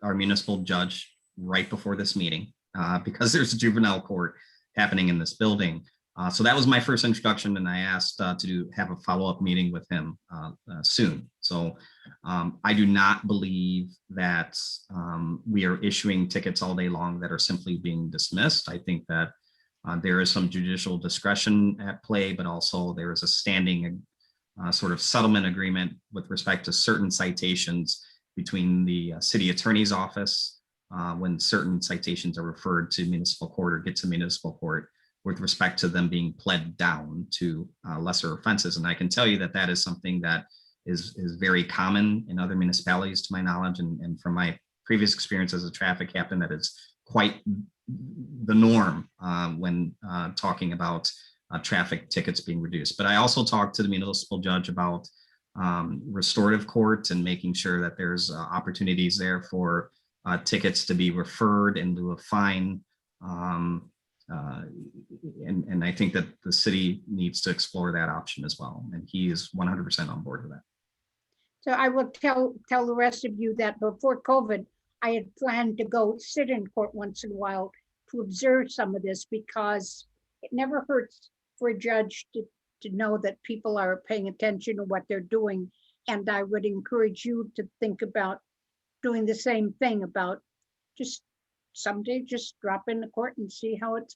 our municipal judge right before this meeting because there's a juvenile court happening in this building. So that was my first introduction, and I asked to have a follow-up meeting with him soon. So I do not believe that we are issuing tickets all day long that are simply being dismissed. I think that there is some judicial discretion at play, but also there is a standing sort of settlement agreement with respect to certain citations between the city attorney's office when certain citations are referred to municipal court or get to municipal court, with respect to them being pled down to lesser offenses. And I can tell you that that is something that is very common in other municipalities, to my knowledge, and from my previous experience as a traffic captain, that is quite the norm when talking about traffic tickets being reduced. But I also talked to the municipal judge about restorative court and making sure that there's opportunities there for tickets to be referred into a fine. And I think that the city needs to explore that option as well. And he is 100% on board with that. So I will tell the rest of you that before COVID, I had planned to go sit in court once in a while to observe some of this, because it never hurts for a judge to know that people are paying attention to what they're doing. And I would encourage you to think about doing the same thing, about just someday just drop in the court and see how it's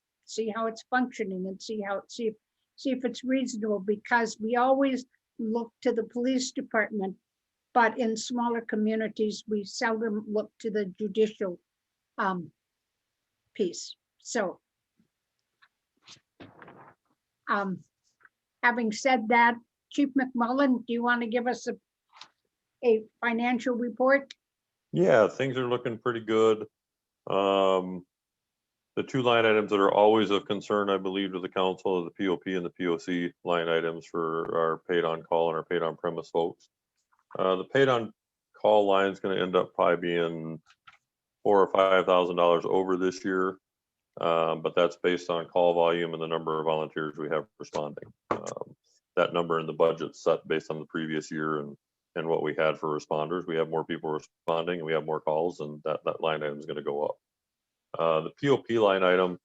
functioning, and see if it's reasonable, because we always look to the police department, but in smaller communities, we seldom look to the judicial piece. So having said that, Chief McMullen, do you want to give us a financial report? Yeah, things are looking pretty good. The 2 line items that are always of concern, I believe, to the council are the POP and the POC line items for our paid on call and our paid on premise folks. The paid on call line is going to end up probably being $4,000 or $5,000 over this year, but that's based on call volume and the number of volunteers we have responding. That number in the budget set based on the previous year and what we had for responders. We have more people responding and we have more calls, and that line item is going to go up. The POP line item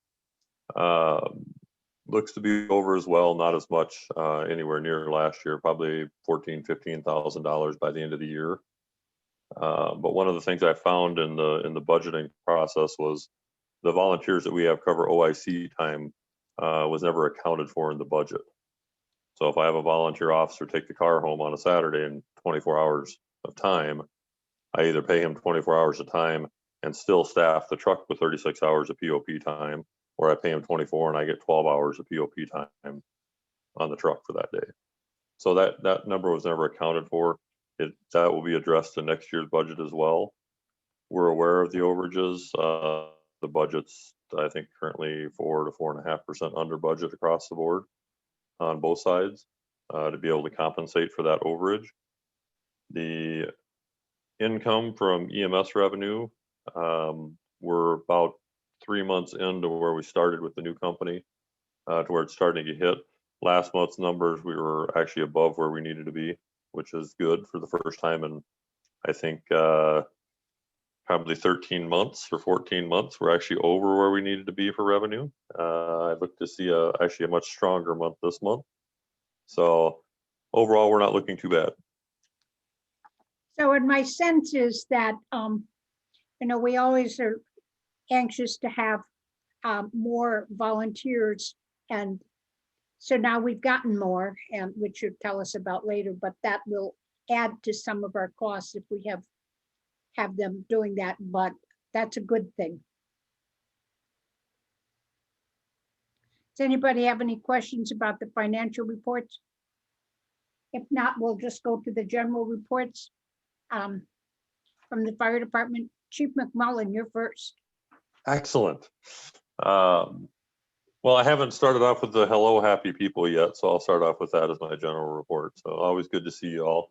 looks to be over as well, not as much anywhere near last year, probably $14,000, $15,000 by the end of the year. But one of the things I found in the budgeting process was the volunteers that we have cover OIC time was never accounted for in the budget. So if I have a volunteer officer take the car home on a Saturday in 24 hours of time, I either pay him 24 hours of time and still staff the truck with 36 hours of POP time, or I pay him 24 and I get 12 hours of POP time on the truck for that day. So that number was never accounted for. That will be addressed in next year's budget as well. We're aware of the overages. The budget's, I think, currently 4 to 4.5% under budget across the board on both sides to be able to compensate for that overage. The income from EMS revenue, we're about 3 months into where we started with the new company to where it's starting to get hit. Last month's numbers, we were actually above where we needed to be, which is good for the first time in, I think, probably 13 months or 14 months. We're actually over where we needed to be for revenue. I look to see actually a much stronger month this month. So overall, we're not looking too bad. So, and my sense is that, we always are anxious to have more volunteers, and so now we've gotten more, and which you'll tell us about later, but that will add to some of our costs if we have them doing that, but that's a good thing. Does anybody have any questions about the financial reports? If not, we'll just go to the general reports from the fire department. Chief McMullen, you're first. Excellent. Well, I haven't started off with the hello happy people yet, so I'll start off with that as my general report. So always good to see you all.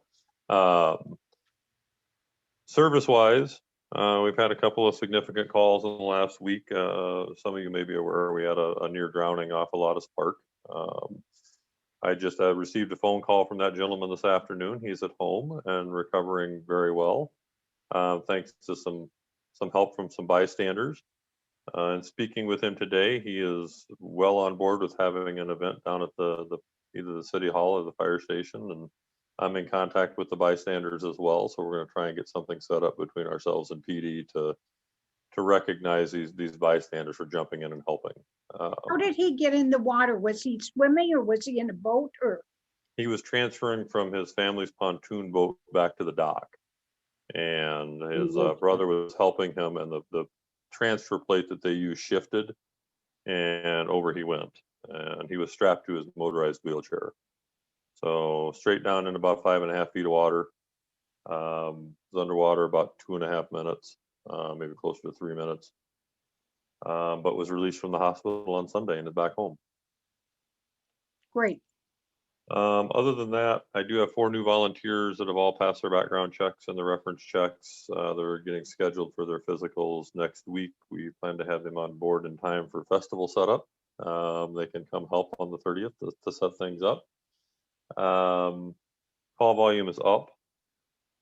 Service-wise, we've had a couple of significant calls in the last week. Some of you may be aware we had a near drowning off a Lotus Park. I just received a phone call from that gentleman this afternoon. He's at home and recovering very well, thanks to some help from some bystanders. And speaking with him today, he is well on board with having an event down at either the city hall or the fire station, and I'm in contact with the bystanders as well. So we're going to try and get something set up between ourselves and PD to recognize these bystanders for jumping in and helping. How did he get in the water? Was he swimming or was he in a boat? Or he was transferring from his family's pontoon boat back to the dock, and his brother was helping him, and the transfer plate that they used shifted, and over he went, and he was strapped to his motorized wheelchair. So straight down in about 5.5 feet of water. Was underwater about 2.5 minutes, maybe closer to 3 minutes, but was released from the hospital on Sunday and is back home. great. Other than that, I do have 4 new volunteers that have all passed their background checks and the reference checks. They're getting scheduled for their physicals next week. We plan to have them on board in time for festival setup. They can come help on the 30th to set things up. Call volume is up.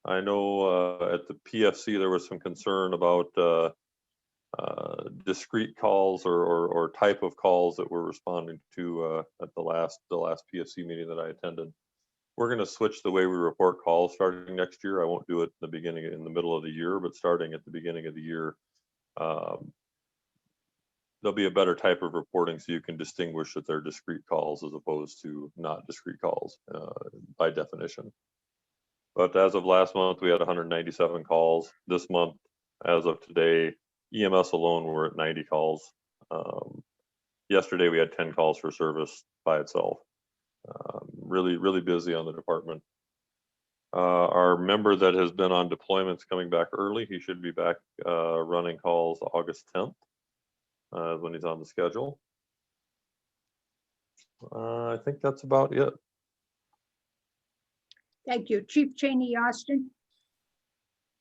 I know at the PFC there was some concern about discrete calls or type of calls that we're responding to at the last PFC meeting that I attended. We're going to switch the way we report calls starting next year. I won't do it in the middle of the year, but starting at the beginning of the year, there'll be a better type of reporting so you can distinguish that they're discrete calls as opposed to not discrete calls by definition. But as of last month, we had 197 calls. This month, as of today, EMS alone, we're at 90 calls. Yesterday, we had 10 calls for service by itself. Really, really busy on the department. Our member that has been on deployments coming back early, he should be back running calls August 10th when he's on the schedule. I think that's about it. Thank you. Chief Cheney Austin.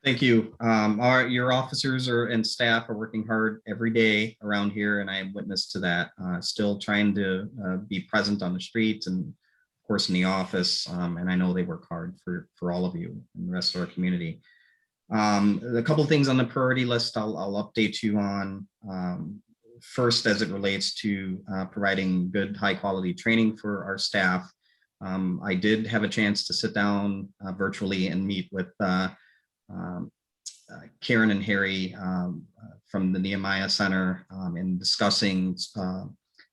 Thank you. Your officers and staff are working hard every day around here, and I am witness to that. Still trying to be present on the streets and, of course, in the office. And I know they work hard for all of you and the rest of our community. A couple of things on the priority list I'll update you on. First, as it relates to providing good, high-quality training for our staff. I did have a chance to sit down virtually and meet with Karen and Harry from the Nehemiah Center in discussing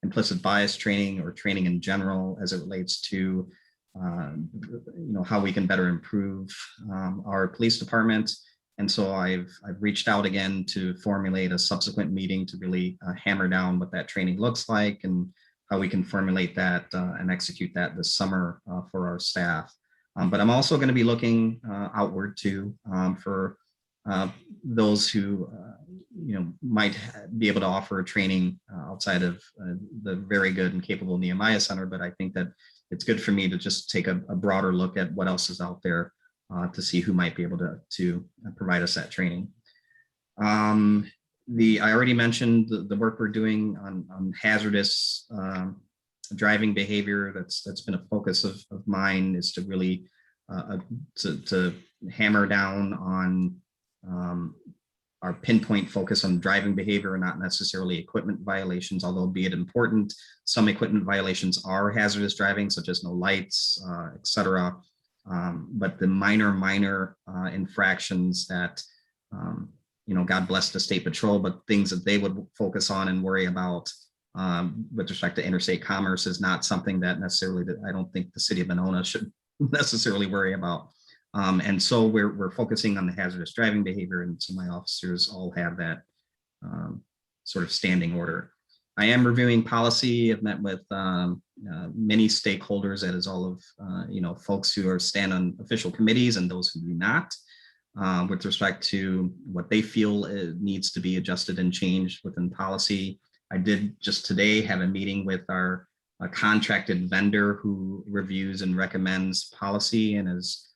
implicit bias training or training in general as it relates to how we can better improve our police department. And so I've reached out again to formulate a subsequent meeting to really hammer down what that training looks like and how we can formulate that and execute that this summer for our staff. But I'm also going to be looking outward too for those who might be able to offer a training outside of the very good and capable Nehemiah Center. But I think that it's good for me to just take a broader look at what else is out there to see who might be able to provide us that training. I already mentioned the work we're doing on hazardous driving behavior. That's been a focus of mine, is to really to hammer down on our pinpoint focus on driving behavior and not necessarily equipment violations, although be it important, some equipment violations are hazardous driving, such as no lights, etc. But the minor infractions that, God bless the State Patrol, but things that they would focus on and worry about with respect to interstate commerce is not something that necessarily that I don't think the city of Monona should necessarily worry about. And so we're focusing on the hazardous driving behavior, and so my officers all have that sort of standing order. I am reviewing policy. I've met with many stakeholders, that is all of folks who stand on official committees and those who do not, with respect to what they feel needs to be adjusted and changed within policy. I did just today have a meeting with our contracted vendor who reviews and recommends policy and has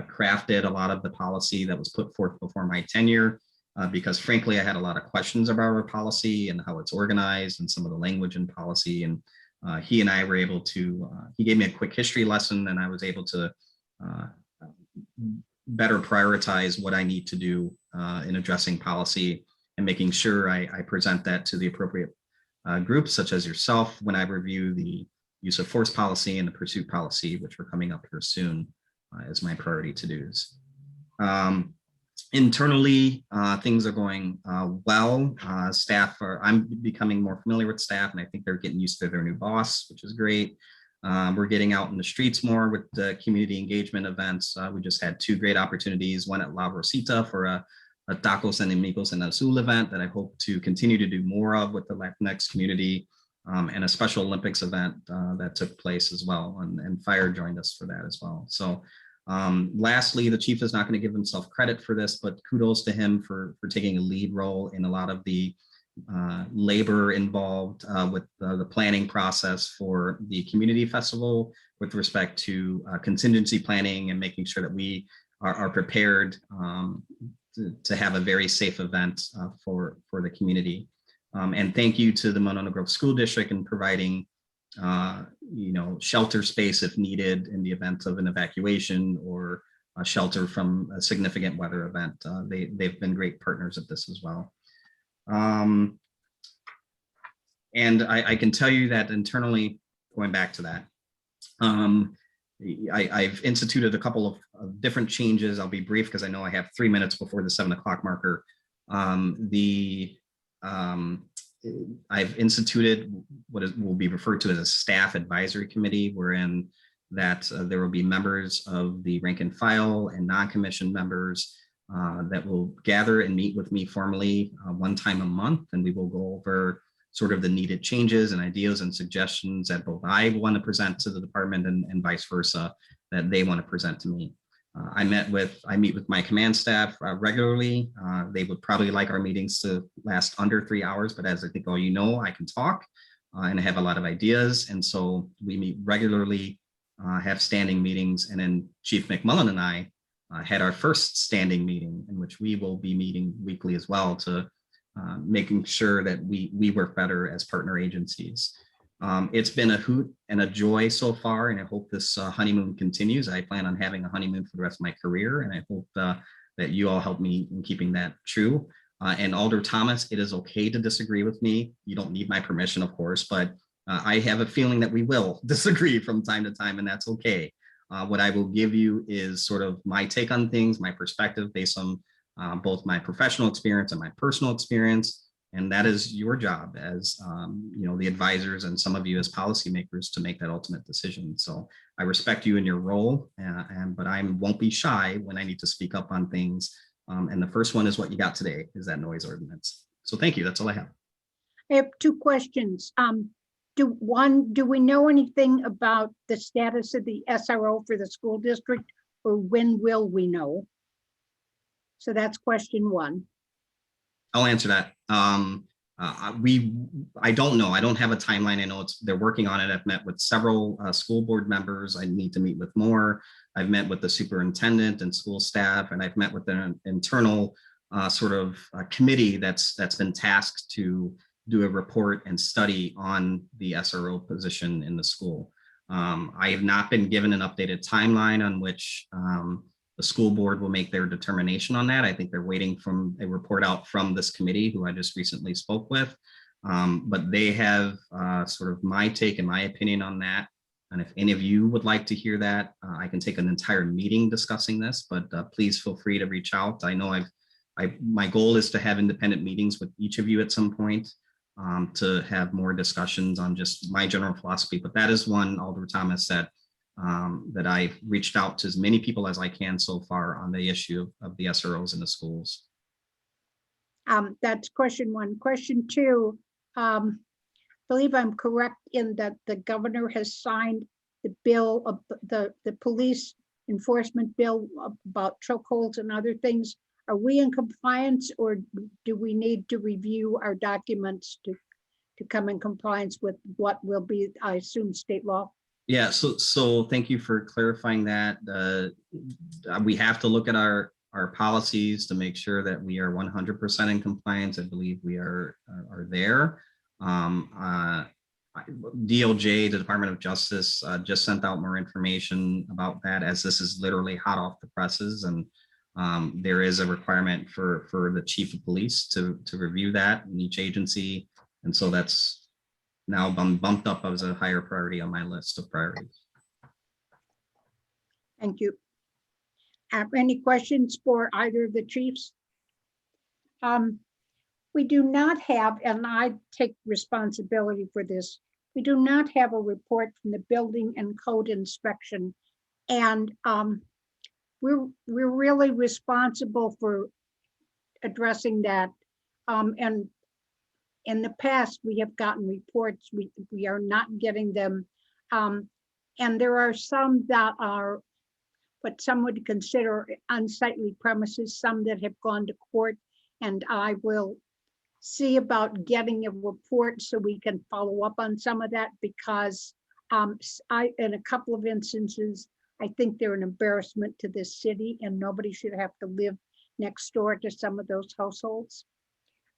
crafted a lot of the policy that was put forth before my tenure, because frankly, I had a lot of questions about our policy and how it's organized and some of the language in policy. And he and I were able to, he gave me a quick history lesson, and I was able to better prioritize what I need to do in addressing policy and making sure I present that to the appropriate groups, such as yourself, when I review the use of force policy and the pursuit policy, which are coming up here soon. As my priority to-dos. Internally, things are going well. I'm becoming more familiar with staff, and I think they're getting used to their new boss, which is great. We're getting out in the streets more with the community engagement events. We just had 2 great opportunities, one at La Rosita for a Tacos and Amigos en Azul event that I hope to continue to do more of with the Latinx community, and a Special Olympics event that took place as well, and Fire joined us for that as well. So lastly, the chief is not going to give himself credit for this, but kudos to him for taking a lead role in a lot of the labor involved with the planning process for the community festival with respect to contingency planning and making sure that we are prepared to have a very safe event for the community. And thank you to the Monona Grove School District in providing, shelter space if needed in the event of an evacuation or a shelter from a significant weather event. They've been great partners at this as well. And I can tell you that internally, going back to that, I've instituted a couple of different changes. I'll be brief because I know I have 3 minutes before the 7 o'clock marker. I've instituted what will be referred to as a staff advisory committee, wherein that there will be members of the rank and file and non-commissioned members that will gather and meet with me formally 1 time a month, and we will go over sort of the needed changes and ideas and suggestions that both I want to present to the department and vice versa that they want to present to me. I meet with my command staff regularly. They would probably like our meetings to last under 3 hours, but as I think all you know, I can talk and I have a lot of ideas. And so we meet regularly, have standing meetings. And then Chief McMullen and I had our first standing meeting, in which we will be meeting weekly as well to making sure that we work better as partner agencies. It's been a hoot and a joy so far, and I hope this honeymoon continues. I plan on having a honeymoon for the rest of my career, and I hope that you all help me in keeping that true. And Alder Thomas, it is okay to disagree with me. You don't need my permission, of course, but I have a feeling that we will disagree from time to time, and that's okay. What I will give you is sort of my take on things, my perspective based on both my professional experience and my personal experience. And that is your job as, the advisors and some of you as policymakers to make that ultimate decision. So I respect you in your role, but I won't be shy when I need to speak up on things. And the first one is what you got today, is that noise ordinance. So thank you. That's all I have. I have two questions. Do we know anything about the status of the SRO for the school district, or when will we know? So that's question one. I'll answer that. I don't know. I don't have a timeline. I know they're working on it. I've met with several school board members. I need to meet with more. I've met with the superintendent and school staff, and I've met with an internal committee that's been tasked to do a report and study on the SRO position in the school. I have not been given an updated timeline on which the school board will make their determination on that. I think they're waiting from a report out from this committee who I just recently spoke with. But they have sort of my take and my opinion on that. And if any of you would like to hear that, I can take an entire meeting discussing this, but please feel free to reach out. I know my goal is to have independent meetings with each of you at some point to have more discussions on just my general philosophy. But that is one Alder Thomas said, that I've reached out to as many people as I can so far on the issue of the SROs in the schools. That's question one. Question two, believe I'm correct in that the governor has signed the bill of the police enforcement bill about chokeholds and other things. Are we in compliance, or do we need to review our documents to come in compliance with what will be, I assume, state law? Yeah, so thank you for clarifying that. We have to look at our policies to make sure that we are 100% in compliance. I believe we are there. DOJ, the Department of Justice, just sent out more information about that, as this is literally hot off the presses, and there is a requirement for the chief of police to review that in each agency, and so that's now bumped up as a higher priority on my list of priorities. Thank you. Any questions for either of the chiefs? We do not have, and I take responsibility for this, we do not have a report from the building and code inspection. And we're really responsible for addressing that. And in the past, we have gotten reports, we are not getting them. And there are some that are what some would consider unsightly premises, some that have gone to court. And I will see about getting a report so we can follow up on some of that, because in a couple of instances, I think they're an embarrassment to this city, and nobody should have to live next door to some of those households.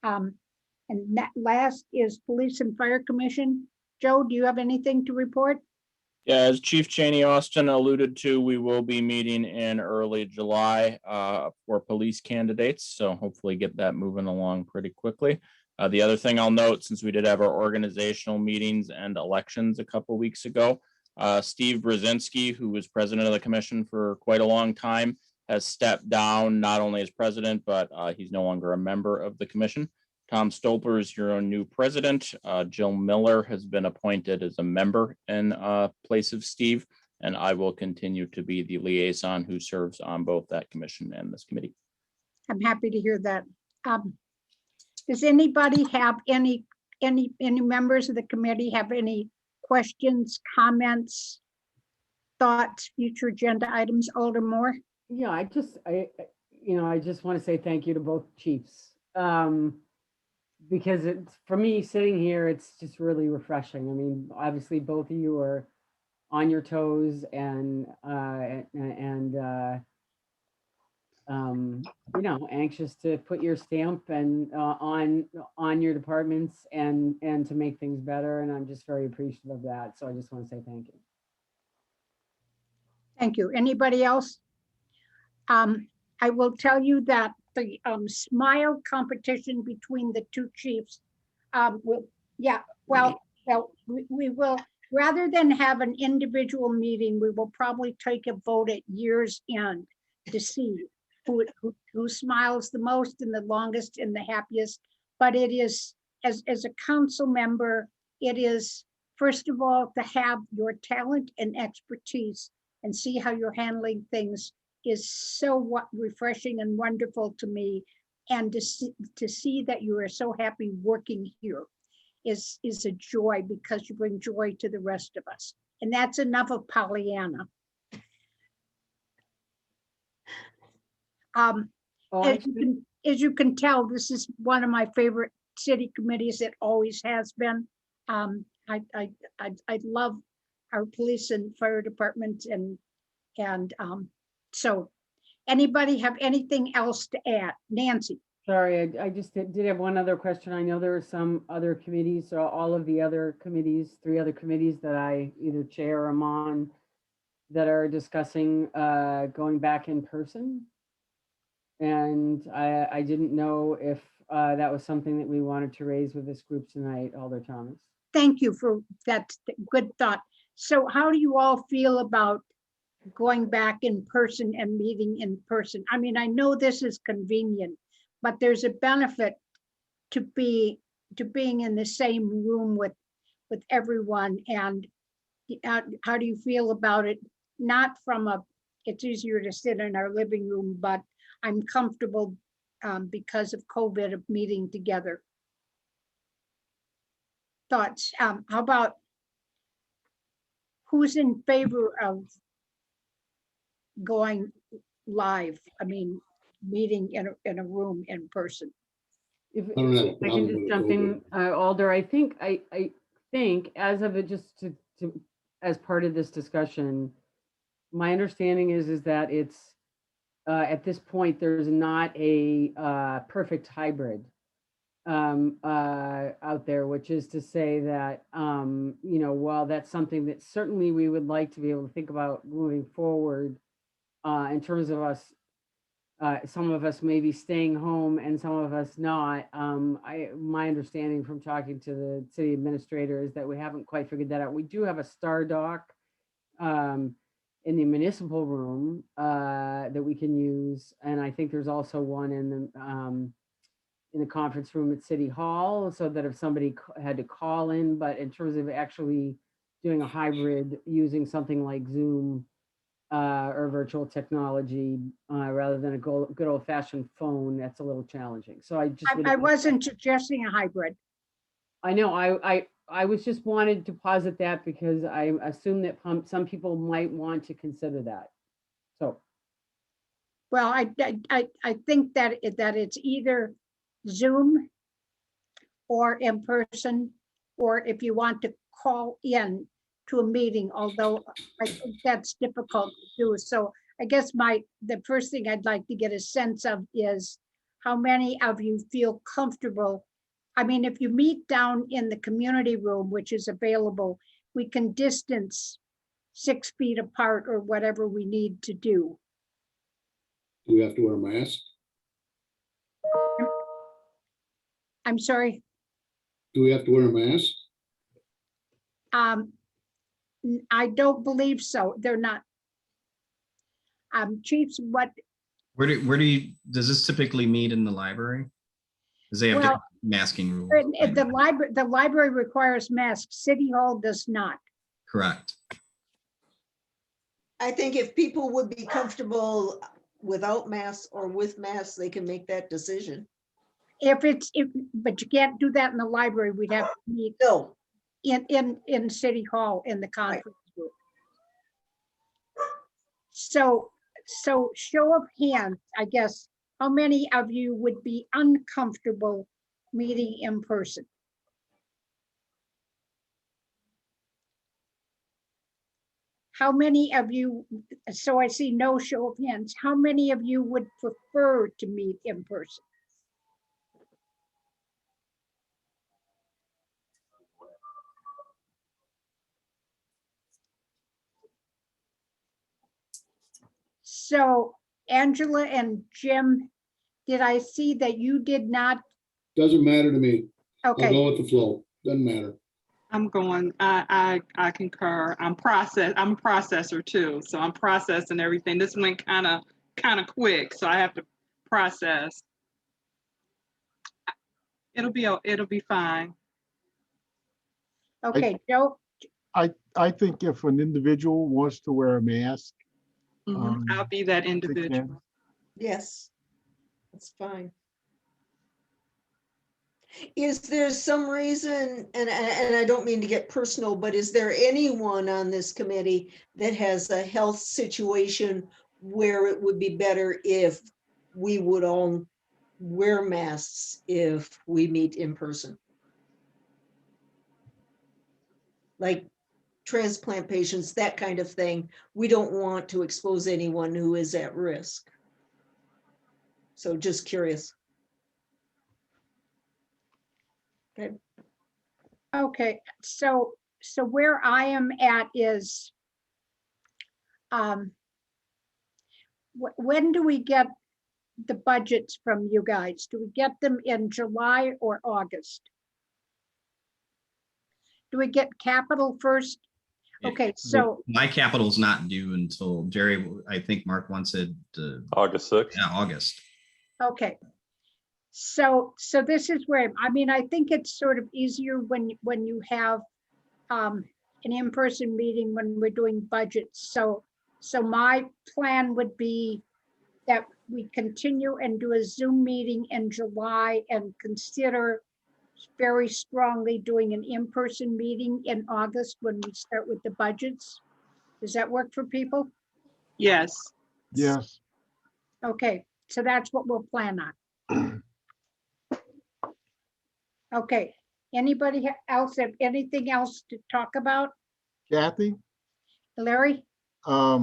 And that last is Police and Fire Commission. Joe, do you have anything to report? Yeah, as Chief Cheney Austin alluded to, we will be meeting in early July for police candidates. So hopefully get that moving along pretty quickly. The other thing I'll note, since we did have our organizational meetings and elections a couple weeks ago, Steve Brzezinski, who was president of the commission for quite a long time, has stepped down not only as president, but he's no longer a member of the commission. Tom Stolper is your own new president. Jill Miller has been appointed as a member in place of Steve, and I will continue to be the liaison who serves on both that commission and this committee. I'm happy to hear that. Does anybody have any members of the committee have any questions, comments, thoughts, future agenda items? Alder Moore? Yeah, I just want to say thank you to both chiefs. Because it's, for me, sitting here, it's just really refreshing. I mean, obviously both of you are on your toes and anxious to put your stamp and on your departments and to make things better. And I'm just very appreciative of that. So I just want to say thank you. Thank you. Anybody else? I will tell you that the smile competition between the two chiefs we will, rather than have an individual meeting, we will probably take a vote at year's end to see who smiles the most and the longest and the happiest. but it is, as a council member, it is, first of all, to have your talent and expertise and see how you're handling things is so refreshing and wonderful to me. And to see that you are so happy working here is a joy, because you bring joy to the rest of us. And that's enough of Pollyanna. Oh, I As you can tell, this is one of my favorite city committees. It always has been. I love our police and fire departments, and so anybody have anything else to add? Nancy? Sorry, I just did have one other question. I know there are some other committees, or all of the other committees, 3 other committees that I either chair or am on, that are discussing going back in person. And I didn't know if that was something that we wanted to raise with this group tonight, Alder Thomas. Thank you for that good thought. So how do you all feel about going back in person and meeting in person? I mean, I know this is convenient, but there's a benefit to being in the same room with everyone. And how do you feel about it? Not from it's easier to sit in our living room, but I'm comfortable because of COVID of meeting together. Thoughts? How about, who's in favor of going live? I mean, meeting in a room in person. If I don't have a I can problem just with jump it. in, Alder, I think as of it, just to as part of this discussion, my understanding is that it's at this point, there's not a perfect hybrid out there, which is to say that, while that's something that certainly we would like to be able to think about moving forward in terms of us, some of us may be staying home and some of us not. My understanding from talking to the city administrator is that we haven't quite figured that out. We do have a Star Dock in the municipal room that we can use, and I think there's also one in the conference room at City Hall, so that if somebody had to call in. But in terms of actually doing a hybrid using something like Zoom or virtual technology rather than a good old-fashioned phone, that's a little challenging. So I wasn't suggesting a hybrid. I know, I was just wanted to posit that because I assume that some people might want to consider that. So. Well, I think that it's either Zoom or in person, or if you want to call in to a meeting, although I think that's difficult to do. So I guess the first thing I'd like to get a sense of is how many of you feel comfortable. I mean, if you meet down in the community room, which is available, we can distance 6 feet apart or whatever we need to do. Do we have to wear a mask? I'm sorry. Do we have to wear a mask? I don't believe so. They're not. Chiefs, what? Where does this typically meet in the library? Does they have Well, different masking rules? The library requires masks. City Hall does not. Correct. I think if people would be comfortable without masks or with masks, they can make that decision. But you can't do that in the library. We'd have to meet No. in City Hall in the conference room. So show of hands, I guess, how many of you would be uncomfortable meeting in person? How many of you, so I see no show of hands, how many of you would prefer to meet in person? So Angela and Jim, did I see that you did not? Doesn't matter to me. I'll Okay, go with the flow. Doesn't matter. I'm going, I concur. I'm a processor too. So I'm processing everything. This went kind of quick, so I have to process. It'll be fine. Okay, Joe, I think if an individual wants to wear a mask, I'll be that they individual. can. Yes, that's fine. Is there some reason, and I don't mean to get personal, but is there anyone on this committee that has a health situation where it would be better if we would all wear masks if we meet in person? Like transplant patients, that kind of thing. We don't want to expose anyone who is at risk. So just curious. okay, so where I am at is, when do we get the budgets from you guys? Do we get them in July or August? Do we get capital first? Okay, so, My capital's not due until Jerry, I think Mark wants it, August 6th. yeah, August. okay. So this is where, I mean, I think it's sort of easier when you have an in-person meeting when we're doing budgets. So my plan would be that we continue and do a Zoom meeting in July and consider very strongly doing an in-person meeting in August when we start with the budgets. Does that work for people? Yes. Yes. Okay, so that's what we'll plan on. Okay, anybody else have anything else to talk about? Kathy, Larry? I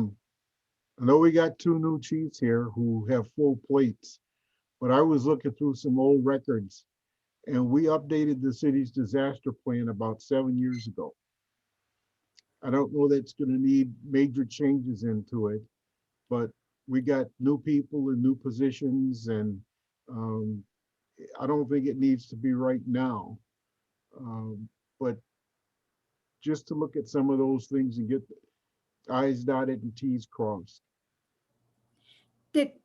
know we got two new chiefs here who have full plates, but I was looking through some old records and we updated the city's disaster plan about 7 years ago. I don't know that's going to need major changes into it, but we got new people in new positions, and I don't think it needs to be right now. But just to look at some of those things and get I's dotted and T's crossed.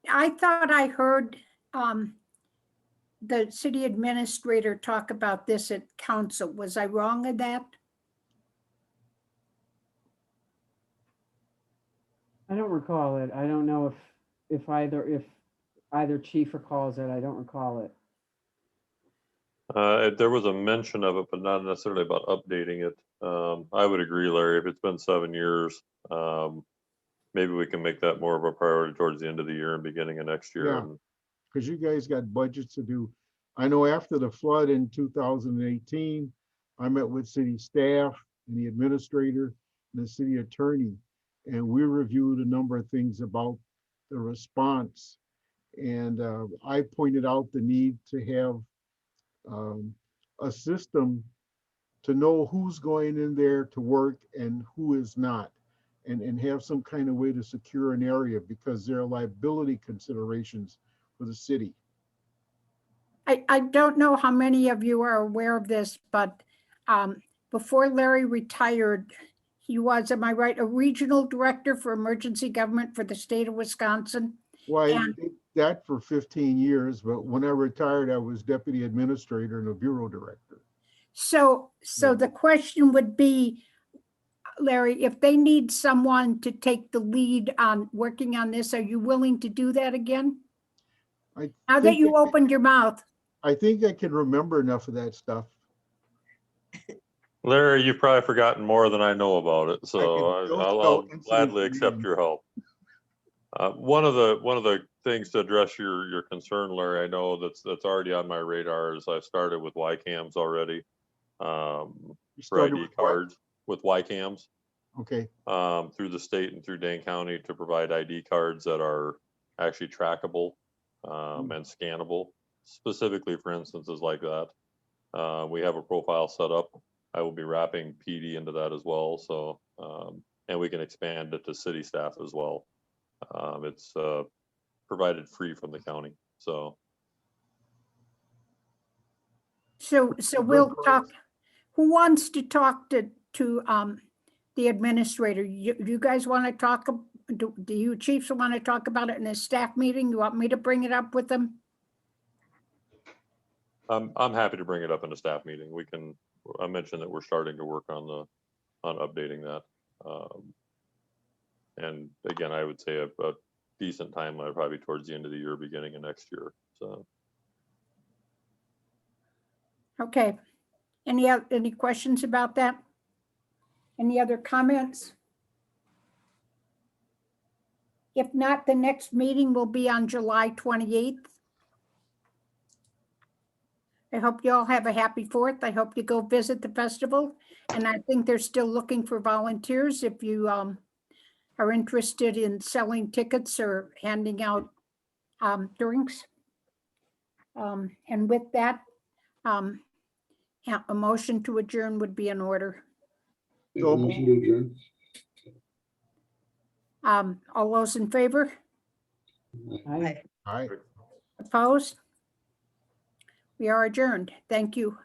I thought I heard the city administrator talk about this at council. Was I wrong in that? I don't recall it. I don't know if either chief recalls it. I don't recall it. There was a mention of it, but not necessarily about updating it. I would agree, Larry, if it's been 7 years, maybe we can make that more of a priority towards the end of the year and beginning of next year. Yeah. Because you guys got budgets to do. I know after the flood in 2018, I met with city staff and the administrator and the city attorney, and we reviewed a number of things about the response. And I pointed out the need to have a system to know who's going in there to work and who is not, and have some kind of way to secure an area, because there are liability considerations for the city. I don't know how many of you are aware of this, but before Larry retired, he was, am I right, a regional director for emergency government for the state of Wisconsin? Well, I And- did that for 15 years, but when I retired, I was deputy administrator and a bureau director. So the question would be, Larry, if they need someone to take the lead on working on this, are you willing to do that again? I Now that think you I- opened your mouth. I think I can remember enough of that stuff. Larry, you've probably forgotten more than I know about it, so can still I'll spell incident gladly accept command. your help. One of the things to address your concern, Larry, I know that's already on my radar, is I've started with YCAMs already. You For started ID with what? cards with YCAMs Okay, through the state and through Dane County to provide ID cards that are actually trackable and scannable, specifically for instances like that. We have a profile set up. I will be wrapping PD into that as well. So, and we can expand it to city staff as well. It's provided free from the county. So So Good we'll growth. talk, who wants to talk to the administrator? You guys want to talk, do you chiefs want to talk about it in a staff meeting? You want me to bring it up with them? I'm happy to bring it up in a staff meeting. I mentioned that we're starting to work on updating that. And again, I would say a decent timeline, probably towards the end of the year, beginning of next year. So. Okay. Any questions about that? Any other comments? If not, the next meeting will be on July 28th. I hope you all have a happy 4th. I hope you go visit the festival. And I think they're still looking for volunteers if you are interested in selling tickets or handing out drinks. And with that, a motion to adjourn would be in order. Make a motion to adjourn. All those in favor? I- All right. Opposed? We are adjourned. Thank you.